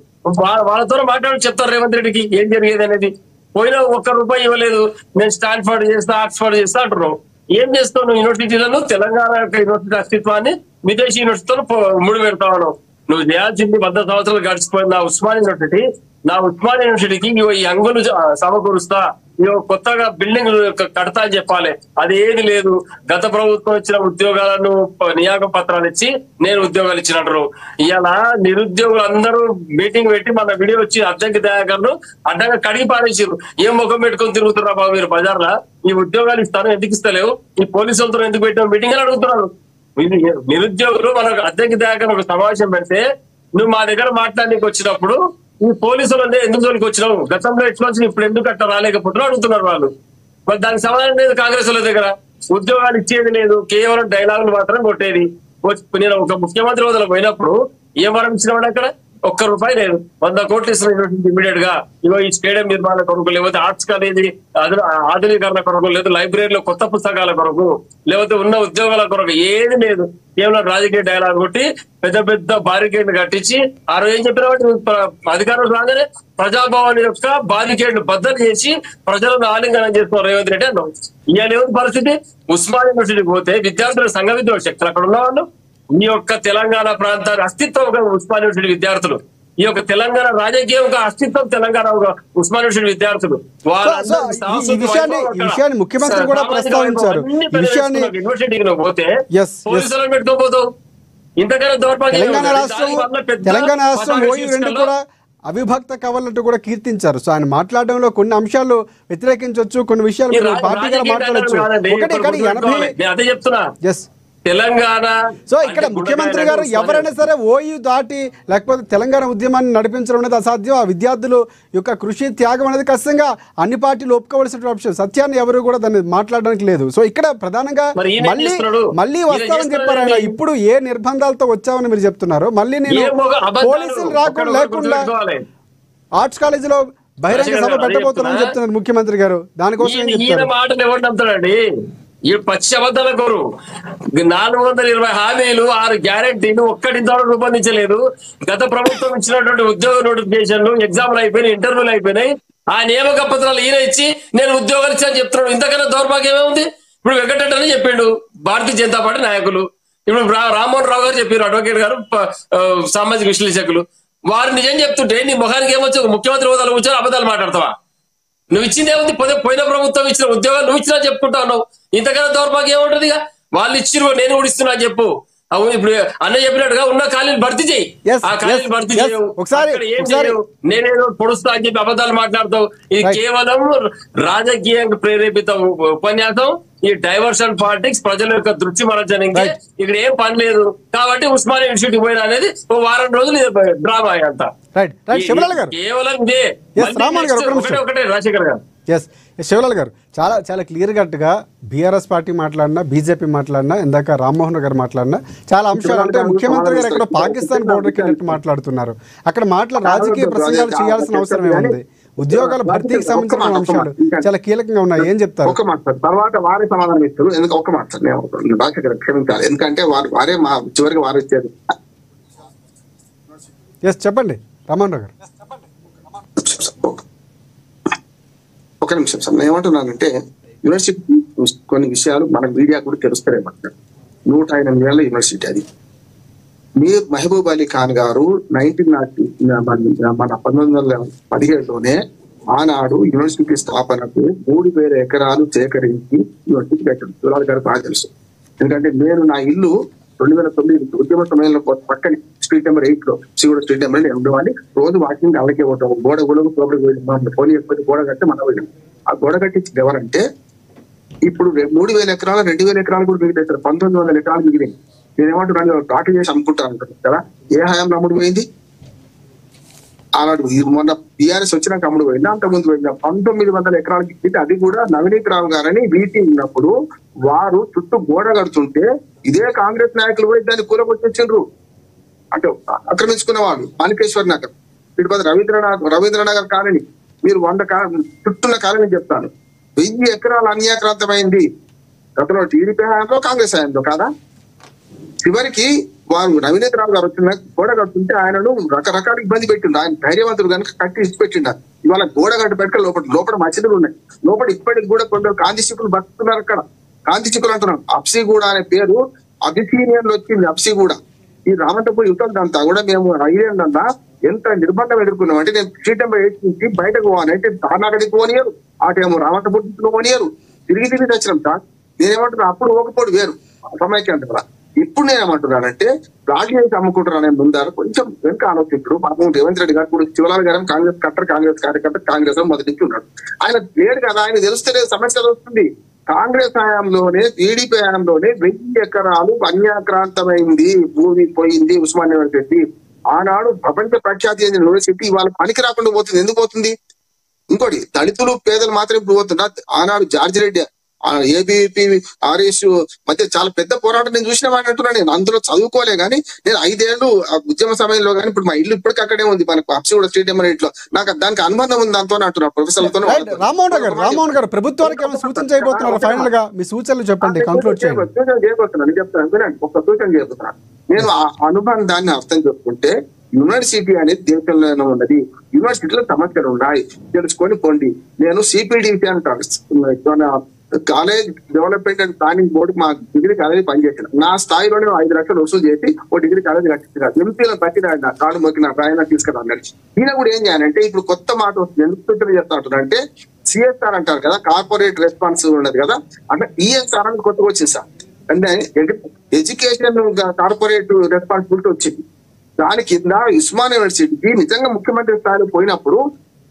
వాళ్ళతో మాట్లాడి చెప్తారు రేవంత్ రెడ్డికి ఏం జరిగేది అనేది. పోయినా ₹1 ఇవ్వలేదు, నేను స్టాన్ఫర్డ్ చేస్తా ఆక్స్ఫర్డ్ చేస్తా అంటున్నావు. ఏం చేస్తావు నువ్వు? యూనివర్సిటీలను తెలంగాణ యొక్క యూనివర్సిటీ అస్తిత్వాన్ని విదేశీ యూనివర్సిటీతో ముడి పెడతావు. నువ్వు చేయాల్సింది 100 సంవత్సరాలు గడిచిపోయింది. నా ఉస్మాన్ యూనివర్సిటీకి ఈ అంగులు సమకూరుస్తా, కొత్తగా బిల్డింగ్ కడతా అని చెప్పాలి. అది ఏది లేదు. గత ప్రభుత్వం ఇచ్చిన ఉద్యోగాలను నియామక పత్రాలు ఇచ్చి నేను ఉద్యోగాలు ఇచ్చినట్టు. ఇవాళ నిరుద్యోగులు అందరూ మీటింగ్ పెట్టి మన వీడియో వచ్చి అద్దంకి దయాకర్ను అడ్డంగా కడిగి పారేసారు. ఏం ముఖం పెట్టుకొని తిరుగుతున్నా బాబు మీరు బజార్లో? ఈ ఉద్యోగాలు ఇస్తాను ఎందుకు ఇస్తలేవు, ఈ పోలీసులతో ఎందుకు పెట్టావు మీటింగ్ అని అడుగుతున్నారు. నిరుద్యోగులు మనకు అద్దంకి దయాకర్ ఒక సమావేశం పెడితే నువ్వు మా దగ్గర మాట్లాడడానికి వచ్చినప్పుడు ఈ పోలీసులు ఎందుకు జోలికి వచ్చినావు, గతంలో ఎట్లా వచ్చిన ఇప్పుడు ఎందుకు అట్లా రాలేకపోతున్నావు అడుగుతున్నారు వాళ్ళు. మరి దానికి సమాధానం లేదు కాంగ్రెస్ వాళ్ళ దగ్గర. ఉద్యోగాలు ఇచ్చేది లేదు, కేవలం డైలాగులు మాత్రం కొట్టేది. నేను ఒక ముఖ్యమంత్రి హోదాలో పోయినప్పుడు ఏం వరం ఇచ్చినవాడు అక్కడ? ₹1 లేదు. 100 కోట్లు ఇస్తున్న ఇమీడియట్ గా ఇగో ఈ స్టేడియం నిర్మాణ కొరకు, లేకపోతే ఆర్ట్స్ కాలేజీ ఆధునీకరణ కొరకు, లేదా లైబ్రరీలో కొత్త పుస్తకాల కొరకు, లేకపోతే ఉన్న ఉద్యోగాల కొరకు ఏది లేదు. కేవలం రాజకీయ డైలాగ్ కొట్టి పెద్ద పెద్ద బారికేడ్లు కట్టించి ఆ రోజు ఏం చెప్పిన అధికారులు రాగానే ప్రజాభవన్ యొక్క బారికేడ్లు బద్దలు చేసి ప్రజలను ఆలింగనం చేస్తున్నారు రేవంత్ రెడ్డి అన్నాం. ఇవాళ ఏమిటి పరిస్థితి? ఉస్మాన్ యూనివర్సిటీకి పోతే విద్యార్థుల సంఘ విద్రోహ శక్తులు అక్కడ ఉన్నవాళ్ళు, ఈ యొక్క తెలంగాణ ప్రాంతానికి అస్తిత్వం ఉస్మాన్ యూనివర్సిటీ విద్యార్థులు, ఈ యొక్క తెలంగాణ రాజకీయం అస్తిత్వం తెలంగాణ ఉస్మాన్ యూనివర్సిటీ విద్యార్థులు. విషయాన్ని ముఖ్యమంత్రి కూడా ప్రస్తావించారు. యూనివర్సిటీకి పోతే పోలీసులను పెట్టుకోపోతావు. ఇంతకన్నా తెలంగాణ రాష్ట్రం ఓయూ 2 కూడా అవిభక్త కవలట్టు కూడా కీర్తించారు. సో ఆయన మాట్లాడడంలో కొన్ని అంశాలు వ్యతిరేకించవచ్చు, కొన్ని విషయాలు పార్టీగా మాట్లాడచ్చు. అదే చెప్తున్నా తెలంగాణ. సో ఇక్కడ ముఖ్యమంత్రి గారు ఎవరైనా సరే ఓయూ దాటి లేకపోతే తెలంగాణ ఉద్యమాన్ని నడిపించడం అనేది అసాధ్యం. ఆ విద్యార్థులు యొక్క కృషి త్యాగం అనేది ఖచ్చితంగా అన్ని పార్టీలు ఒప్పుకోవలసిన విషయం. సత్యాన్ని ఎవరు కూడా దాన్ని మాట్లాడడానికి లేదు. సో ఇక్కడ ప్రధానంగా మళ్ళీ వస్తామని చెప్పారు ఆయన. ఇప్పుడు ఏ నిర్బంధాలతో వచ్చామని మీరు చెప్తున్నారు? మళ్ళీ నేను పోలీసులు లేకుండా ఆర్ట్స్ కాలేజీలో బహిరంగ సభ పెట్టబోతున్నానని చెప్తున్నారు ముఖ్యమంత్రి గారు. దానికోసం ఏం చెప్తారు? మాటలు ఎవరు నమ్ముతారండి? ఈ పచ్చి అబద్ధాల కోరు. 420 హామీలు 6 గ్యారెంటీలు ఒక్కటింతవరకు రూపొందించలేదు. గత ప్రభుత్వం ఇచ్చినటువంటి ఉద్యోగ నోటిఫికేషన్లు, ఎగ్జామ్లు అయిపోయినాయి, ఇంటర్వ్యూలు అయిపోయినాయి. ఆ నియామక పత్రాలు ఈయన ఇచ్చి నేను ఉద్యోగాలు ఇచ్చాను చెప్తున్నాడు. ఇంతకన్నా దౌర్భాగ్యం ఏముంది? ఇప్పుడు వెంకటరెడ్డి అని చెప్పిండు భారతీయ జనతా పార్టీ నాయకులు. ఇప్పుడు రామ్మోహన్ రావు గారు చెప్పారు, అడ్వకేట్ గారు, సామాజిక విశ్లేషకులు, వారు నిజం చెప్తుంటే నీ ముఖానికి ఏమొచ్చు? ముఖ్యమంత్రి హోదాలో కూర్చొని అబద్ధాలు మాట్లాడతావా? నువ్వు ఇచ్చింది ఏముంది? పోయిన ప్రభుత్వం ఇచ్చిన ఉద్యోగాలు నువ్వు ఇచ్చినా చెప్పుకుంటావు. నువ్వు ఇంతకన్నా దౌర్భాగ్యం ఏముంటది? ఇక వాళ్ళు ఇచ్చిరు, నేను కూడా ఇస్తున్నా చెప్పు. అవును, ఇప్పుడు అన్న చెప్పినట్టుగా ఉన్న ఖాళీలు భర్తీ చేయి. ఆ ఖాళీలు భర్తీ చేయవు, ఏం చేయవు, నేనేదో పొడుస్తా అని చెప్పి అబద్ధాలు మాట్లాడతావు. ఇది కేవలం రాజకీయంగా ప్రేరేపిత ఉపన్యాసం. ఈ డైవర్షన్ పాలిటిక్స్, ప్రజల యొక్క దృష్టి మరల్చడానికి ఇక్కడ ఏం పని లేదు. కాబట్టి ఉస్మానియా యూనివర్సిటీకి పోయినా అనేది ఓ వారం రోజులు డ్రామా అంతా కేవలం ఇదే. ఒకటే రాజశేఖర్ గారు. ఎస్ శివలాల్ గారు చాలా చాలా క్లియర్ కట్గా బీఆర్ఎస్ పార్టీ మాట్లాడినా, బీజేపీ మాట్లాడినా, ఇందాక రామ్మోహన్ గారు మాట్లాడినా చాలా అంశాలు, అంటే ముఖ్యమంత్రి గారు ఎక్కడ పాకిస్తాన్ బోర్డర్కి వెళ్ళినట్టు మాట్లాడుతున్నారు. అక్కడ రాజకీయ ప్రసంగాలు చేయాల్సిన అవసరం ఏముంది? ఉద్యోగాల భర్తీకి సంబంధించిన అంశాలు చాలా కీలకంగా ఉన్నాయి. ఏం చెప్తారు? ఒక మాట తర్వాత వారే సమాధానం ఇస్తారు. ఎందుకు ఒక మాట రాజశేఖర్ క్షమించాలి, ఎందుకంటే వారే మా చివరికి వారు ఇచ్చారు. ఎస్ చెప్పండి రామ్మోహన్ గారు. ఒక నిమిషం సార్, నేను ఏమంటున్నానంటే యూనివర్సిటీ కొన్ని విషయాలు మన మీడియా కూడా తెలుస్తారేమంటారు. 108 ఏళ్ల యూనివర్సిటీ అది. మీరు మహబూబ్ అలీ ఖాన్ గారు 1917లోనే ఆనాడు యూనివర్సిటీ స్థాపనకు 3000 ఎకరాలు సేకరించి యూనివర్సిటీ పెట్టాడు. శివలాల్ గారు బాగా తెలుసు, ఎందుకంటే నేను నా ఇల్లు 2009 ఉద్యమ సమయంలో పక్కన స్ట్రీట్ నెంబర్ 8 లో శివుడు స్ట్రీట్ నెంబర్ నేను ఉండేవాడిని. రోజు వాకింగ్ అలాగే ఉంటాం. గోడ పోనీ ఎప్పుడు గోడ కట్టి మనం వెళ్ళాం. ఆ గోడ కట్టించింది ఎవరంటే ఇప్పుడు 3000 ఎకరాలు 2000 ఎకరాలు కూడా మిగిలిస్తారు. 1900 ఎకరాలు మిగిలింది. నేనేమంటున్నాను, ప్లాట్ చేసి అమ్ముకుంటాను కదా. ఏ హయాంలో అమ్ముడు పోయింది? ఆనాడు మొన్న బీఆర్ఎస్ వచ్చినాక అమ్ముడు పోయింది. అంతకుముందు పోయింది. 1900 ఎకరాలకి ఇచ్చింది. అది కూడా నవనీత్ రావు గారని వీటి ఉన్నప్పుడు వారు చుట్టూ గోడ కడుతుంటే ఇదే కాంగ్రెస్ నాయకులు పోయి దాన్ని కూలగొట్టించారు. అంటే ఆక్రమించుకున్న వాళ్ళు మాణికేశ్వర్ నగర్, తిరుపతి రవీంద్రనగర్ కాలనీ, మీరు 100 చుట్టూన్న కాలనీ చెప్తాను. 1000 ఎకరాలు అన్యాక్రాంతమైంది గతంలో టీడీపీ హయాంలో, కాంగ్రెస్ హయాంలో కాదా? చివరికి వారు నవీనేత్ రావు గారు వచ్చిన గోడ కడుతుంటే ఆయనను రకరకాల ఇబ్బంది పెట్టిండు. ఆయన ధైర్యవంతుడు కనుక కట్టి ఇచ్చి పెట్టిండు. ఇవాళ గోడ కట్టు పెట్టుక లోపల మసీదులు ఉన్నాయి. లోపల ఇప్పటికి కూడా కొందరు కాంతి చిక్కులు బతుకుతున్నారు. అక్కడ కాంతి చిక్కులు అంటున్నారు. అప్సిగూడ అనే పేరు అబిసీనియన్ లో వచ్చింది. అప్సిగూడ ఈ రామంతపూర్ యుద్ధంతా కూడా మేము ఐదేళ్ళంతా ఎంత నిర్బంధం ఎదుర్కొన్నాం అంటే, నేను స్ట్రీట్ నెంబర్ 8 నుంచి బయటకు పోవాలంటే తార్నాగడికి పోనియరు, ఆటేమో రామంతపూర్ పోనియరు. తిరిగి వచ్చినాం సార్. నేనేమంటున్నా, అప్పుడు ఒకపోడు వేరు సమైక్యాంధ్ర కదా. ఇప్పుడు నేనేమంటున్నానంటే రాజు చేసి అమ్ముకుంటున్నానే ముందారు కొంచెం వెనుక ఆలోచించడు. పాపం రేవంత్ రెడ్డి గారు కూడా, శివలాల్ గారు కాంగ్రెస్ కట్టర్, కాంగ్రెస్ కార్యకర్త, కాంగ్రెస్ లో మొదటి నుంచి ఉన్నాడు. ఆయన లేడు కదా, ఆయన తెలుస్తేనే సమస్య వస్తుంది. కాంగ్రెస్ హయాంలోనే టీడీపీ హయాంలోనే 1000 ఎకరాలు అన్యాక్రాంతమైంది, భూమి పోయింది ఉస్మానియా యూనివర్సిటీ. ఆనాడు ప్రపంచ ప్రఖ్యాతి చెందిన యూనివర్సిటీ ఇవాళ పనికి రాకుండా పోతుంది. ఎందుకు పోతుంది? ఇంకోటి, దళితులు పేదలు మాత్రం ఇప్పుడు పోతున్నారు. ఆనాడు జార్జి రెడ్డి, ఏబీపీ ఆర్ఎస్ మధ్య చాలా పెద్ద పోరాటం నేను చూసిన వాడిని అంటున్నాను. నేను అందులో చదువుకోలే కానీ నేను 5 ఏళ్ళు ఉద్యమ సమయంలో కానీ, ఇప్పుడు మా ఇల్లు ఇప్పటికీ అక్కడే ఉంది. మనకు అప్సిగూడ స్ట్రీట్ నెంబర్ 8 లో. నాకు దానికి అనుబంధం ఉంది దాంతో అంటున్నారు ప్రొఫెసర్లతో. రామ్మోహన్ గారు ప్రభుత్వానికి ఏమైనా సూచన చేయబోతున్నారు? ఫైనల్ గా మీ సూచనలు చెప్పండి, కంక్లూడ్ చేయండి. సూచన చేయబోతున్నాను, చెప్తాను. ఒక సూచన చేయబోతున్నాను. నేను ఆ అనుబంధాన్ని అర్థం చేసుకుంటే, యూనివర్సిటీ అనేది దేశంలోనే ఉన్నది. యూనివర్సిటీలో సమస్యలు ఉన్నాయి, తెలుసుకొని పోండి. నేను సిపిడిసి అంటాను, college development and planning board మా డిగ్రీ కాలేజీ పనిచేసిన. నా స్థాయిలోనే 5 లక్షలు వసూలు చేసి ఓ డిగ్రీ కాలేజీ కట్టించిన. ఎంపీలో పట్టిన కాడు మొక్కిన ఆయన తీసుకురాన్నాడు. ఈయన కూడా ఏం చేయాలంటే, ఇప్పుడు కొత్త మాట వస్తుంది. ఎందుకు సూచన చేస్తా ఉంటుందంటే, సిఎస్ఆర్ అంటారు కదా, కార్పొరేట్ రెస్పాన్స్ ఉన్నది కదా, అంటే ఈఎస్ఆర్ అని కొత్తగా వచ్చింది సార్. అంటే ఎడ్యుకేషన్ కార్పొరేట్ రెస్పాన్సిబిలిటీ వచ్చింది. దాని కింద ఉస్మానియా యూనివర్సిటీకి నిజంగా ముఖ్యమంత్రి స్థాయిలో పోయినప్పుడు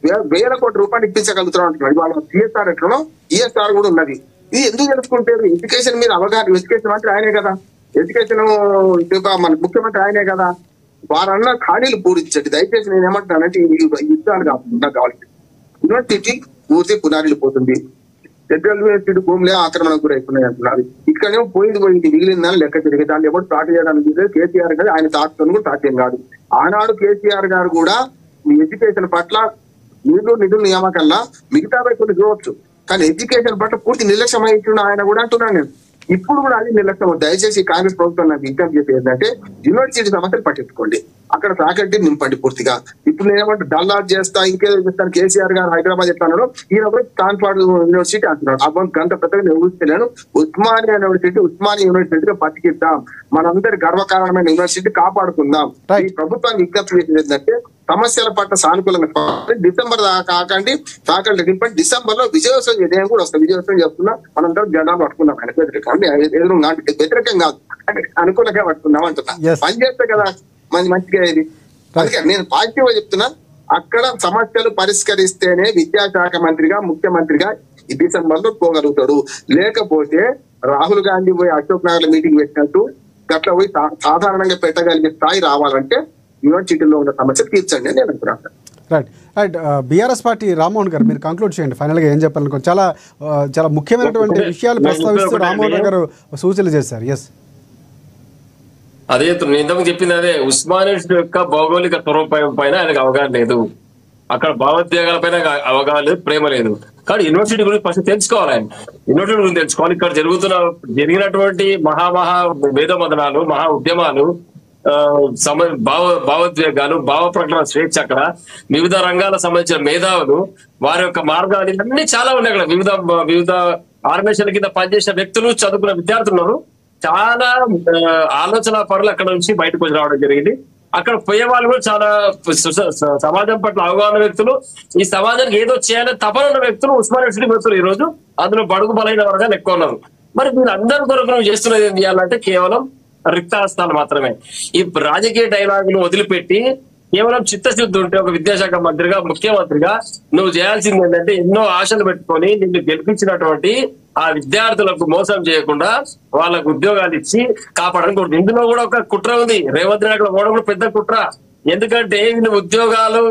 1000 కోట్ల రూపాయలు ఇప్పించగలుగుతున్నాం అంటున్నాడు. ఇవాళ సిఎస్ఆర్ ఎట్లనో ఈఎస్ఆర్ కూడా ఉన్నది. ఇది ఎందుకు తెలుసుకుంటారు? ఎడ్యుకేషన్ మీద అవగాహన. ఎడ్యుకేషన్ మంత్రి ఆయనే కదా, ఎడ్యుకేషన్ మన ముఖ్యమంత్రి ఆయనే కదా. వారన్న ఖాళీలు పూరించండి దయచేసి. నేను ఏమంటున్నానంటే, ఈ యుద్ధాలు కాకుండా కావాలి. యూనివర్సిటీ పూర్తి పునారీలు పోతుంది. సెంట్రల్ యూనివర్సిటీ భూములే ఆక్రమణకు గురైతున్నాయి అంటున్నారు. ఇక్కడేమో పోయింది మిగిలిందని లెక్క తిరిగి దాన్ని ఎవరు స్టార్ట్ చేయడానికి కేసీఆర్ గారు, ఆయన తాకుతో కూడా సాధ్యం కాదు. ఆనాడు కేసీఆర్ గారు కూడా ఎడ్యుకేషన్ పట్ల నిధుల నియామకల్లా మిగతా కొన్ని చూడవచ్చు, కానీ ఎడ్యుకేషన్ పట్ల పూర్తి నిర్లక్ష్యం వహించిన ఆయన కూడా అంటున్నాను నేను. ఇప్పుడు కూడా అది నిర్లక్ష్యం. దయచేసి కాంగ్రెస్ ప్రభుత్వం నాకు విజ్ఞప్తి చేసేది ఏంటంటే, యూనివర్సిటీ సమస్యలు పట్టించుకోండి. అక్కడ ఫ్యాకల్టీ నింపండి పూర్తిగా. ఇప్పుడు నేనేమంటే డల్లాట్ చేస్తా ఇంకేదో చేస్తాను, కేసీఆర్ గారు హైదరాబాద్ చెప్తున్నాడు, ఈయన కాన్పాడ్ యూనివర్సిటీ అంటున్నాడు. అవ్వంత గంట పెద్దగా నేను ఊహించలేను. ఉస్మానియా యూనివర్సిటీగా బతికిద్దాం, మనందరి గర్వకారణమైన యూనివర్సిటీ కాపాడుకుందాం. ఈ ప్రభుత్వాన్ని విజ్ఞప్తి చేసేది ఏంటంటే సమస్యల పట్ల సానుకూలంగా డిసెంబర్ దాకా కాకండి, ఫ్యాకల్టీ నింపండి. డిసెంబర్ లో విజయోత్సవం నేను కూడా వస్తాను, విజయోత్సవం చేస్తున్నా, మనందరం జెండాలు పట్టుకుందాం. ఆయన వ్యతిరేకం కాదు, అనుకూలంగా పట్టుకుందాం అంటున్నా. పని చేస్తే కదా మంచిగా ఇది. అందుకే నేను పాజిటివ్ గా చెప్తున్నా, అక్కడ సమస్యలు పరిష్కరిస్తేనే విద్యాశాఖ మంత్రిగా ముఖ్యమంత్రిగా ఈ డిసెంబర్ లో పోగలుగుతాడు. లేకపోతే రాహుల్ గాంధీ పోయి అశోక్ నగర్ లో మీటింగ్ పెట్టినట్టు గట్ల పోయి సాధారణంగా పెట్టగలిగే స్థాయి రావాలంటే యూనివర్సిటీలో ఉన్న సమస్యలు తీర్చండి అని నేను అనుకున్నాను. Right right. BRS party Rammohan గారు మీరు కంక్లూడ్ చేయండి ఫైనల్గా ఏం చెప్పాలనుకో. చాలా చాలా ముఖ్యమైనటువంటి విషయాలు ప్రస్తావిస్తూ రామ్మోహన్ గారు సూచనలు చేశారు. ఎస్, అదే నేను ఇంతకు చెప్పింది అదే. ఉస్మానియా యొక్క భౌగోళిక స్వరూపం పైన ఆయనకు అవగాహన లేదు, అక్కడ భావోద్వేగాల పైన అవగాహన లేదు, ప్రేమ లేదు. కానీ యూనివర్సిటీ గురించి ఫస్ట్ తెలుసుకోవాలి. ఆయన యూనివర్సిటీ గురించి తెలుసుకోవాలి. ఇక్కడ జరిగినటువంటి మహా వేదమదనాలు, మహా ఉద్యమాలు, భావోద్వేగాలు, భావ ప్రకటన స్వేచ్ఛ, అక్కడ వివిధ రంగాలకు సంబంధించిన మేధావులు, వారి యొక్క మార్గాలు ఇవన్నీ చాలా ఉన్నాయి. అక్కడ వివిధ ఆర్గనైజేషన్ కింద పనిచేసిన వ్యక్తులు, చదువుకున్న విద్యార్థులు ఉన్నారు. చాలా ఆలోచన పరులు అక్కడ నుంచి బయటకు వచ్చి రావడం జరిగింది. అక్కడ పోయే వాళ్ళు కూడా చాలా సమాజం పట్ల అవగాహన వ్యక్తులు, ఈ సమాజానికి ఏదో చేయాలని తపన ఉన్న వ్యక్తులు ఉస్మానియా యూనివర్సిటీ వ్యక్తులు ఈ రోజు అందులో బడుగు బలైన వర్గాలు ఎక్కువ ఉన్నారు. మరి మీరు అందరి కొరకు నువ్వు చేస్తున్నది ఏం చేయాలంటే కేవలం రిక్తాస్థాలు మాత్రమే. ఈ రాజకీయ డైలాగులు వదిలిపెట్టి కేవలం చిత్తశుద్ధి ఉంటే ఒక విద్యాశాఖ మంత్రిగా, ముఖ్యమంత్రిగా నువ్వు చేయాల్సింది ఏంటంటే ఎన్నో ఆశలు పెట్టుకొని నిన్ను గెలిపించినటువంటి ఆ విద్యార్థులకు మోసం చేయకుండా వాళ్ళకు ఉద్యోగాలు ఇచ్చి కాపాడడం. ఇందులో కూడా ఒక కుట్ర ఉంది. రేవంత్ రెడ్డి అక్కడ కూడా పెద్ద కుట్ర. ఎందుకంటే వీళ్ళు ఉద్యోగాలు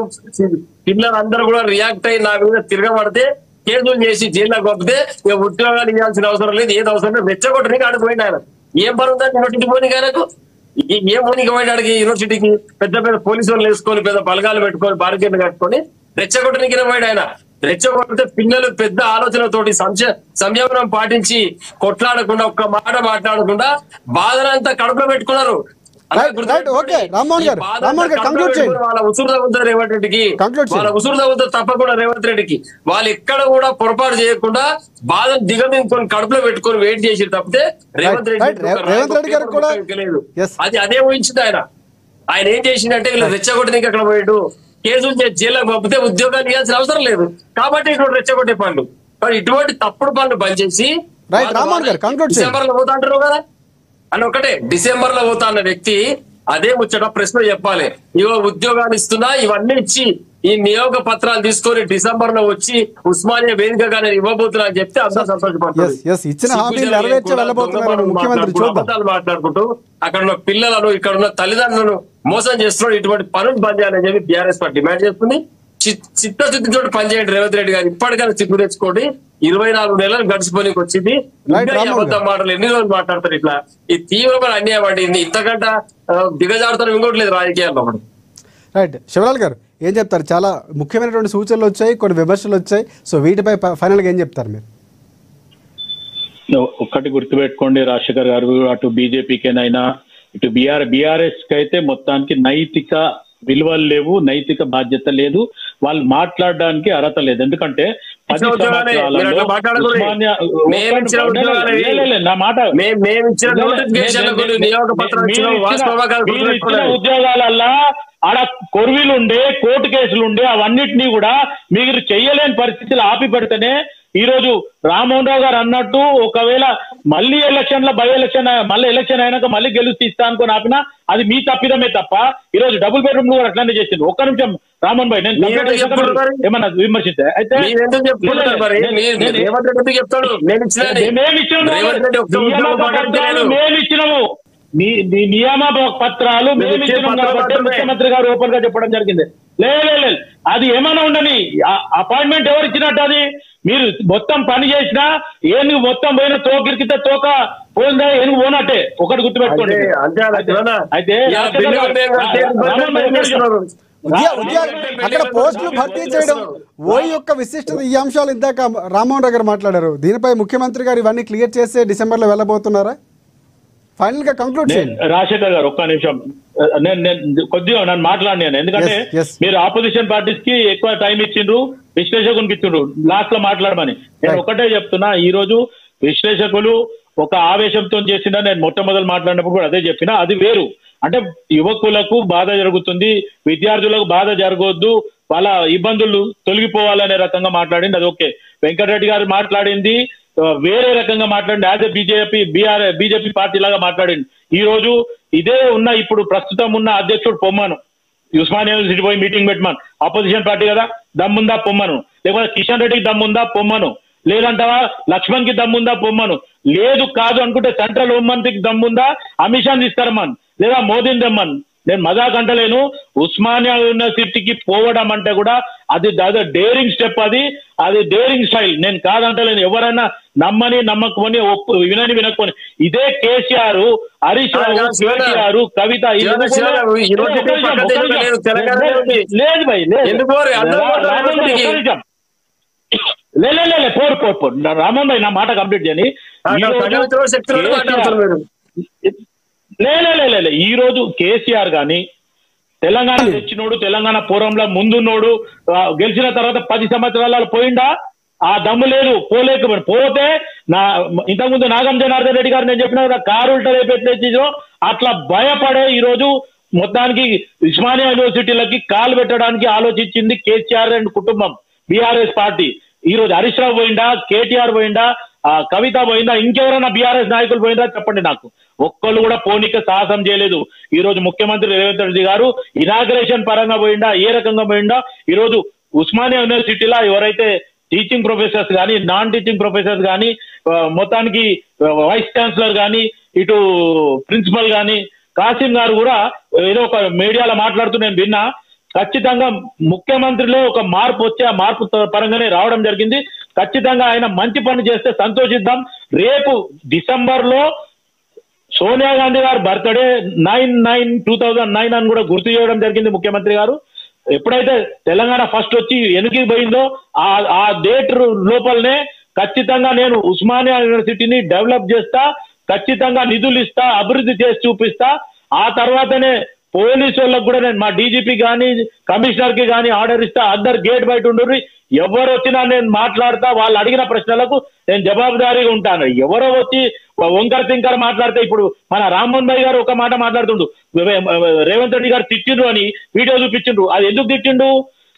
పిల్లలందరూ కూడా రియాక్ట్ అయ్యి నా మీద తిరగబడితే కేసులు చేసి జైల్లోకి పంపితే ఇక ఉద్యోగాలు ఇవ్వాల్సిన అవసరం లేదు, ఏది అవసరం లేదు, రెచ్చగొట్టడానికి ఆడిపోయింది ఆయన. ఏం పని ఉందని యూనివర్సిటీ పోనీ ఆయనకు? ఏం పోనీకి పోయినాడికి యూనివర్సిటీకి? పెద్ద పెద్ద పోలీసు వాళ్ళు వేసుకొని, పెద్ద బలగాలు పెట్టుకొని, బారికేడ్లు కట్టుకొని రెచ్చగొట్టడానికి పోయాడు ఆయన. రెచ్చగొడితే పిల్లలు పెద్ద ఆలోచనతోటి సంయమనం పాటించి కొట్లాడకుండా, ఒక్క మాట మాట్లాడకుండా బాధనంతా కడుపులో పెట్టుకున్నారు. వాళ్ళ ఉసురు తగ్గుతారు రేవంత్ రెడ్డికి, వాళ్ళ ఉసురు తగ్గుతారు తప్పకుండా రేవంత్ రెడ్డికి. వాళ్ళు ఎక్కడ కూడా పొరపాటు చేయకుండా బాధను దిగమించుకొని కడుపులో పెట్టుకొని వెయిట్ చేసి తప్పితే రేవంత్ రెడ్డి లేదు. అది అదే ఊహించింది ఆయన. ఆయన ఏం చేసిందంటే వీళ్ళు రెచ్చగొట్టడానికి అక్కడ పోయాడు, కేసులు చేసి జైల్లోకి పంపితే ఉద్యోగాలు ఇవ్వాల్సిన అవసరం లేదు కాబట్టి ఇటువంటి రెచ్చగొట్టే పనులు. కానీ ఇటువంటి తప్పుడు పనులు బంద్ చేసి డిసెంబర్ లో పోతా అంటారు కదా అని ఒకటే. డిసెంబర్ లో పోతా అన్న వ్యక్తి అదే ముచ్చట ప్రశ్న చెప్పాలి. ఇవో ఉద్యోగాలు ఇస్తున్నా, ఇవన్నీ ఇచ్చి ఈ నియోగ పత్రాలు తీసుకొని డిసెంబర్ లో వచ్చి ఉస్మానియా వేదికగా నేను ఇవ్వబోతున్నా అని చెప్తే అందరూ సంతోషపడతారు. మాట్లాడుకుంటూ అక్కడ ఉన్న పిల్లలను, ఇక్కడ ఉన్న తల్లిదండ్రులను మోసం చేస్తున్నాడు. ఇటువంటి పనులు బంద్ చేయాలని చెప్పి బీఆర్ఎస్ పార్టీ డిమాండ్ చేస్తుంది. చిత్తశుద్ధితో పనిచేయండి రేవంత్ రెడ్డి గారు. ఇప్పటికైనా సిగ్గు తెచ్చుకోండి. 24 నెలలు గడిచిపోనికి వచ్చింది. అబద్ధం మాటలు ఎన్ని రోజులు మాట్లాడతారు ఇట్లా? ఈ తీవ్రమైన అన్యాయం అండి. ఇంతకంటే దిగజారుతారు ఇంకోటి లేదు రాజకీయాల్లో. రైట్, శివలాల్ గారు ఏం చెప్తారు? చాలా ముఖ్యమైనటువంటి సూచనలు వచ్చాయి, కొన్ని విమర్శలు వచ్చాయి. సో వీటిపై ఫైనల్ గా ఏం చెప్తారు మీరు? ఒక్కటి గుర్తుపెట్టుకోండి రాజశేఖర్ గారు, అటు బీజేపీకేనైనా ఇటు బీఆర్ఎస్ కి అయితే మొత్తానికి నైతిక విలువలు లేవు, నైతిక బాధ్యత లేదు, వాళ్ళు మాట్లాడడానికి అర్హత లేదు. ఎందుకంటే 10 సంవత్సరాలలో ఉద్యోగాలల్లా ఆడ కొర్వీలుండే, కోర్టు కేసులుండే, అవన్నిటినీ కూడా మీరు చెయ్యలేని పరిస్థితులు ఆపి పెడితేనే ఈ రోజు రామ్మోహన్ రావు గారు అన్నట్టు ఒకవేళ మళ్ళీ బై ఎలక్షన్ మళ్ళీ ఎలక్షన్ అయినాక మళ్ళీ గెలుస్తూ ఇస్తా అనుకుని ఆపినా అది మీ తప్పిదమే తప్ప ఈ రోజు డబుల్ బెడ్రూమ్ కూడా అట్లానే చేసింది. ఒక్క నిమిషం రామ్మోహన్ భాయ్, నేను ఏమన్నా విమర్శిస్తే అయితే మేమిచ్చినాము నియమ పత్రాలు మేమిచ్చినాం కాబట్టి ముఖ్యమంత్రి గారు ఓపెన్ గా చెప్పడం జరిగింది. లేదు అది ఏమైనా ఉండని అపాయింట్మెంట్ ఎవరు ఇచ్చినట్టు? అది మీరు మొత్తం పని చేసినా ఏనుగు మొత్తం పోయిన తోకిరికితే తోక పోయిందా ఏనుగు పోనట్టే. ఒకటి గుర్తుపెట్టుకోండి. అయితే అక్కడ పోస్టులు భర్తీ చేయడం ఓయి యొక్క విశిష్టత, ఈ అంశాలు ఇందాక రామ్మోహన్ రావు గారు మాట్లాడారు. దీనిపై ముఖ్యమంత్రి గారు ఇవన్నీ క్లియర్ చేస్తే డిసెంబర్ లో వెళ్ళబోతున్నారా? ఫైనల్ గా కంక్లూడ్ చేయండి రాజశేఖర్ గారు. నేను కొద్దిగా నన్ను మాట్లాడినాను, ఎందుకంటే మీరు ఆపోజిషన్ పార్టీస్ కి ఎక్కువ టైం ఇచ్చిండ్రు, విశ్లేషకునికి ఇచ్చిండ్రు లాస్ట్ లో మాట్లాడమని. నేను ఒకటే చెప్తున్నా, ఈ రోజు విశ్లేషకులు ఒక ఆవేశంతో చేసిన, నేను మొట్టమొదలు మాట్లాడినప్పుడు కూడా అదే చెప్పినా, అది వేరు. అంటే యువకులకు బాధ జరుగుతుంది, విద్యార్థులకు బాధ జరగొద్దు, వాళ్ళ ఇబ్బందులు తొలగిపోవాలనే రకంగా మాట్లాడింది, అది ఓకే. వెంకటరెడ్డి గారు మాట్లాడింది వేరే రకంగా మాట్లాడింది, యాజ్ ఎ బీజేపీ పార్టీ లాగా మాట్లాడింది. ఈ రోజు ఇదే ఉన్న ఇప్పుడు ప్రస్తుతం ఉన్న అధ్యక్షుడు పొమ్మను, ఉస్మానియా యూనివర్సిటీ పోయి మీటింగ్ పెట్టమను, ఆపోజిషన్ పార్టీ కదా, దమ్ముందా పొమ్మను, లేకపోతే కిషన్ రెడ్డికి దమ్ముందా పొమ్మను, లేదంటావా లక్ష్మణ్ కి దమ్ముందా పొమ్మను, లేదు కాదు అనుకుంటే సెంట్రల్ హోం మంత్రికి దమ్ముందా అమిత్ షాని తీసుకురమ్మను, లేదా మోదీని దమ్మను. నేను మజాక్ అంటలేను, ఉస్మానియా యూనివర్సిటీకి పోవడం అంటే కూడా అది డేరింగ్ స్టెప్, అది డేరింగ్ స్టైల్. నేను కాదంటలేను, ఎవరైనా నమ్మని నమ్మకపోని వినని వినకపోని. ఇదే కేసీఆర్, హరీష్ రావు, కేటీఆర్, కవిత లేదు భయ్, లేదు పోరు రామన్ భాయ్, నా మాట కంప్లీట్ చేయని. లే ఈ రోజు కేసీఆర్ గాని తెలంగాణ తెచ్చినోడు, తెలంగాణ పూర్వంలో ముందున్నోడు, గెలిచిన తర్వాత 10 సంవత్సరాలు పోయిండా, ఆ దమ్ము లేదు, పోలేకపోయింది. పోతే ఇంతకుముందు నాగం జనార్దన్ రెడ్డి గారు నేను చెప్పిన కదా, కారు ఉల్టా రేపెట్లేదో అట్లా భయపడే ఈ రోజు మొత్తానికి ఉస్మానియా యూనివర్సిటీలకి కాలు పెట్టడానికి ఆలోచించింది కేసీఆర్ అండ్ కుటుంబం, బీఆర్ఎస్ పార్టీ. ఈ రోజు హరీష్ రావు పోయిందా, కేటీఆర్ పోయిందా, కవిత పోయిందా, ఇంకెవరైనా బీఆర్ఎస్ నాయకులు పోయిందా చెప్పండి నాకు. ఒక్కళ్ళు కూడా పోనీక సాహసం చేయలేదు. ఈ రోజు ముఖ్యమంత్రి రేవంత్ రెడ్డి గారు ఇనాగ్రేషన్ పరంగా పోయిందా, ఏ రకంగా పోయిందా. ఈ రోజు ఉస్మానియా యూనివర్సిటీలో ఎవరైతే టీచింగ్ ప్రొఫెసర్స్ కానీ, నాన్ టీచింగ్ ప్రొఫెసర్స్ కానీ, మొత్తానికి వైస్ ఛాన్సలర్ కానీ, ఇటు ప్రిన్సిపల్ కానీ, కాసిం గారు కూడా ఏదో ఒక మీడియాలో మాట్లాడుతూ నేను విన్నా, ఖచ్చితంగా ముఖ్యమంత్రిలో ఒక మార్పు వచ్చి ఆ మార్పు పరంగానే రావడం జరిగింది. ఖచ్చితంగా ఆయన మంచి పని చేస్తే సంతోషిద్దాం. రేపు డిసెంబర్ లో సోనియా గాంధీ గారు బర్త్డే 9/9/2009 అని కూడా గుర్తు చేయడం జరిగింది ముఖ్యమంత్రి గారు. ఎప్పుడైతే తెలంగాణ ఫస్ట్ వచ్చి వెనుకకి పోయిందో ఆ డేట్ లోపలనే ఖచ్చితంగా నేను ఉస్మానియా యూనివర్సిటీని డెవలప్ చేస్తా, ఖచ్చితంగా నిధులు ఇస్తా, అభివృద్ధి చేసి చూపిస్తా. ఆ తర్వాతనే పోలీసు వాళ్ళకు కూడా నేను మా డీజీపీ కానీ కమిషనర్ కి కానీ ఆర్డర్ ఇస్తా, అందరు గేట్ బయట ఉండుర్రి, ఎవరు వచ్చినా నేను మాట్లాడతా, వాళ్ళు అడిగిన ప్రశ్నలకు నేను జవాబుదారీగా ఉంటాను. ఎవరో వచ్చి వంకర తింకర మాట్లాడితే, ఇప్పుడు మన రామ్మోహన్ భాయ్ గారు ఒక మాట మాట్లాడుతుండు, రేవంత్ రెడ్డి గారు తిట్టిండ్రు అని వీడియో చూపించిండ్రు. అది ఎందుకు తిట్టిండు?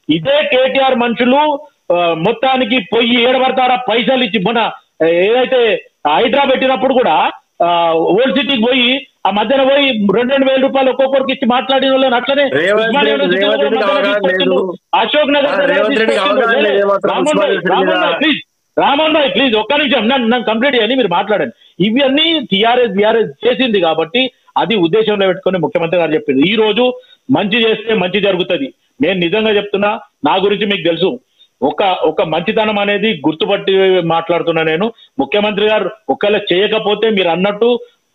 ఇదే కేటీఆర్ మనుషులు మొత్తానికి పొయ్యి ఏడబడతారా పైసలు ఇచ్చి, మన ఏదైతే హైడ్రా పెట్టినప్పుడు కూడా ఓల్డ్ సిటీకి పోయి ఆ మధ్యన పోయి 2,000 రూపాయలు ఒక్కొక్కరికి ఇచ్చి మాట్లాడిన వాళ్ళని అట్లనే అశోక్ నగర్. రామన్ భాయ్ ప్లీజ్ ఒక్క నిమిషం నన్ను కంప్లీట్ చేయని, మీరు మాట్లాడండి. ఇవన్నీ బీఆర్ఎస్ చేసింది కాబట్టి అది ఉద్దేశంలో పెట్టుకుని ముఖ్యమంత్రి గారు చెప్పింది. ఈ రోజు మంచి చేస్తే మంచి జరుగుతుంది. నేను నిజంగా చెప్తున్నా, నా గురించి మీకు తెలుసు, ఒక మంచితనం అనేది గుర్తుపట్టి మాట్లాడుతున్నా నేను. ముఖ్యమంత్రి గారు ఒకవేళ చేయకపోతే మీరు అన్నట్టు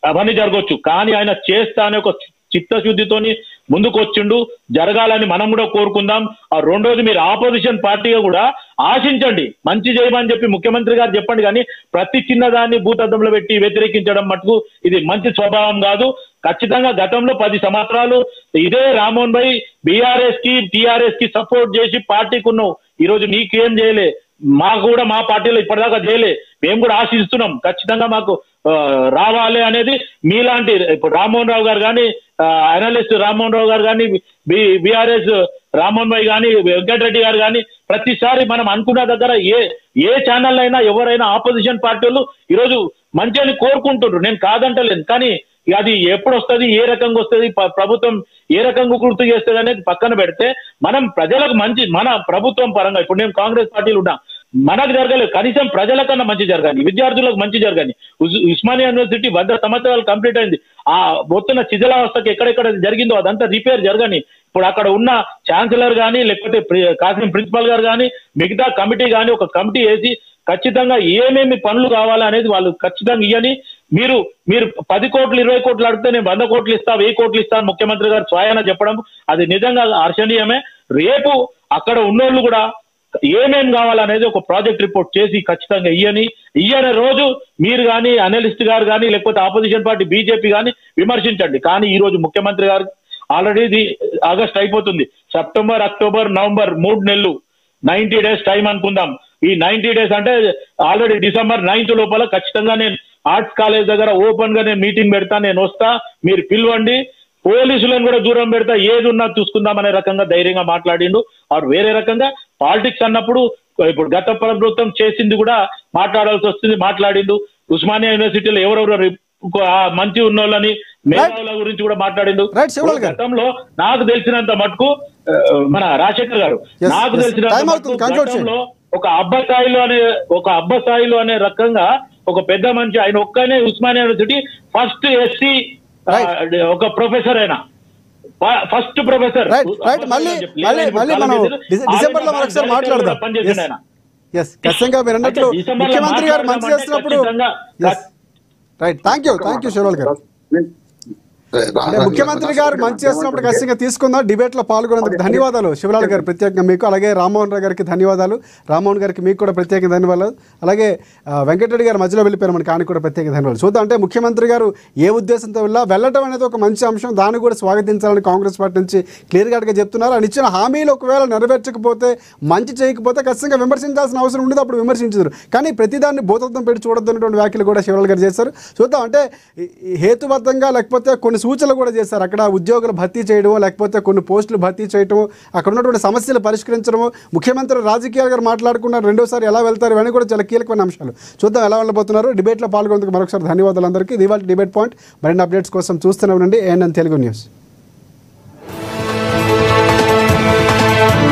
అవన్నీ జరగవచ్చు, కానీ ఆయన చేస్తా అనే ఒక చిత్తశుద్ధితోని ముందుకు వచ్చిండు, జరగాలని మనం కూడా కోరుకుందాం. ఆ రెండోది, మీరు ఆపోజిషన్ పార్టీగా కూడా ఆశించండి, మంచి చేయమని చెప్పి ముఖ్యమంత్రి గారు చెప్పండి. కానీ ప్రతి చిన్నదాన్ని భూతద్దంలో పెట్టి వ్యతిరేకించడం మటుకు ఇది మంచి స్వభావం కాదు. ఖచ్చితంగా గతంలో 10 సంవత్సరాలు ఇదే రామ్మోహన్ భాయ్ బీఆర్ఎస్ కి టీఆర్ఎస్ కి సపోర్ట్ చేసి పార్టీకి ఉన్నావు. ఈ రోజు నీకేం చేయలే, మాకు కూడా మా పార్టీలో ఇప్పటిదాకా చేయలే. మేము కూడా ఆశిస్తున్నాం ఖచ్చితంగా మాకు రావాలి అనేది. మీలాంటి ఇప్పుడు రామ్మోహన్ రావు గారు కానీ, అనలిస్ట్ రామ్మోహన్ రావు గారు కానీ, బీఆర్ఎస్ రామ్మోహన్ భాయ్ కానీ, వెంకటరెడ్డి గారు కానీ, ప్రతిసారి మనం అనుకున్న దగ్గర ఏ ఛానల్ అయినా ఎవరైనా ఆపోజిషన్ పార్టీలు ఈరోజు మంచి అని కోరుకుంటుండ్రు, నేను కాదంటలేను. కానీ అది ఎప్పుడు వస్తుంది, ఏ రకంగా వస్తుంది, ప్రభుత్వం ఏ రకంగా గుర్తు చేస్తుంది అనేది పక్కన పెడితే, మనం ప్రజలకు మంచి, మన ప్రభుత్వం పరంగా ఇప్పుడు నేను కాంగ్రెస్ పార్టీలు ఉన్నా, మనకు జరగలేదు, కనీసం ప్రజల కన్నా మంచి జరగాలి, విద్యార్థులకు మంచి జరగాలి. ఉస్మానియా యూనివర్సిటీ 100 సంవత్సరాలు కంప్లీట్ అయింది. ఆ మొత్తం శిథిలావస్థకి ఎక్కడెక్కడ జరిగిందో అదంతా రిపేర్ జరగని. ఇప్పుడు అక్కడ ఉన్న ఛాన్సలర్ కానీ, లేకపోతే కాసిం ప్రిన్సిపల్ గారు కానీ, మిగతా కమిటీ కానీ ఒక కమిటీ వేసి ఖచ్చితంగా ఏమేమి పనులు కావాలి అనేది వాళ్ళు ఖచ్చితంగా ఇయ్యని. మీరు 10 కోట్లు 20 కోట్లు అడిగితే నేను 100 కోట్లు ఇస్తా, 1000 కోట్లు ఇస్తా ముఖ్యమంత్రి గారు స్వయాన చెప్పడం అది నిజంగా హర్షణీయమే. రేపు అక్కడ ఉన్నోళ్ళు కూడా ఏమేం కావాలనేది ఒక ప్రాజెక్ట్ రిపోర్ట్ చేసి ఖచ్చితంగా ఇయ్యని రోజు మీరు కానీ, అనలిస్ట్ గారు కానీ, లేకపోతే ఆపోజిషన్ పార్టీ బీజేపీ కానీ విమర్శించండి. కానీ ఈ రోజు ముఖ్యమంత్రి గారు ఆల్రెడీ ఇది ఆగస్ట్ అయిపోతుంది, సెప్టెంబర్, అక్టోబర్, నవంబర్ 3 నెలలు, 90 days టైం అనుకుందాం. ఈ 90 days అంటే ఆల్రెడీ December 9th లోపల ఖచ్చితంగా నేను ఆర్ట్స్ కాలేజ్ దగ్గర ఓపెన్ గా నేను మీటింగ్ పెడతా, నేను వస్తా, మీరు పిలవండి, పోలీసులను కూడా దూరం పెడతా, ఏది ఉన్నా చూసుకుందాం అనే రకంగా ధైర్యంగా మాట్లాడిండు. ఆరు వేరే రకంగా పాలిటిక్స్ అన్నప్పుడు ఇప్పుడు గత ప్రభుత్వం చేసింది కూడా మాట్లాడాల్సి వస్తుంది, మాట్లాడిండు. ఉస్మానియా యూనివర్సిటీలో ఎవరెవరు మంచి ఉన్నోళ్ళని మేధావుల గురించి కూడా మాట్లాడిండు. గతంలో నాకు తెలిసినంత మటుకు మన రాజశేఖర్ గారు, నాకు తెలిసినంత మటుకు గతంలో ఒక అబ్బసాయిలు అనే రకంగా ఒక పెద్ద మనిషి, ఆయన ఒక్కనే ఉస్మానియా యూనివర్సిటీ ఫస్ట్ ఎస్సీ ఒక ప్రొఫెసర్, అయినా ఫస్ట్ ప్రొఫెసర్. డిసెంబర్ లో మరొకసారి మాట్లాడదాం. ఖచ్చితంగా మీరు అన్నట్లు ముఖ్యమంత్రి గారు మంచి చేస్తున్నప్పుడు రైట్. థ్యాంక్ యూ శివలాల్ గారు. ముఖ్యమంత్రి గారు మంచి చేస్తున్నప్పుడు ఖచ్చితంగా తీసుకుందాం. డిబేట్ లో పాల్గొనేందుకు ధన్యవాదాలు శివలాల్ గారు, ప్రత్యేకంగా మీకు. అలాగే రామ్మోహన్ రావు గారికి ధన్యవాదాలు. రామ్మోహన్ గారికి మీకు కూడా ప్రత్యేక ధన్యవాదాలు. అలాగే వెంకటరెడ్డి గారు మధ్యలో వెళ్ళిపోయారు, మనకి ఆయన కూడా ప్రత్యేక ధన్యవాదాలు. చూద్దాం అంటే ముఖ్యమంత్రి గారు ఏ ఉద్దేశంతో వెళ్ళటం అనేది ఒక మంచి అంశం, దాన్ని కూడా స్వాగతించాలని కాంగ్రెస్ పార్టీ నుంచి క్లియర్ కట్గా చెప్తున్నారు. ఆయన ఇచ్చిన హామీలు ఒకవేళ నెరవేర్చకపోతే, మంచి చేయకపోతే ఖచ్చితంగా విమర్శించాల్సిన అవసరం ఉండదు, అప్పుడు విమర్శించారు. కానీ ప్రతిదాన్ని భూతత్వం పెట్టి చూడొద్దన్నటువంటి వ్యాఖ్యలు కూడా శివలాల్ గారు చేశారు. చూద్దాం అంటే హేతుబద్ధంగా లేకపోతే కొన్ని సూచనలు కూడా చేశారు. అక్కడ ఉద్యోగులు భర్తీ చేయడమో, లేకపోతే కొన్ని పోస్టులు భర్తీ చేయడమో, అక్కడ ఉన్నటువంటి సమస్యలు పరిష్కరించడమో, ముఖ్యమంత్రి రాజకీయాలు గారు మాట్లాడుకున్నారు, రెండోసారి ఎలా వెళ్తారు, ఇవన్నీ కూడా చాలా కీలకమైన అంశాలు. చూద్దాం ఎలా వెళ్ళబోతున్నారు. డిబేట్లో పాల్గొనేందుకు మరొకసారి ధన్యవాదాలు అందరికీ. ఇవాళ డిబేట్ పాయింట్. మరిన్ని అప్డేట్స్ కోసం చూస్తూనే ఉండండి ANN తెలుగు న్యూస్.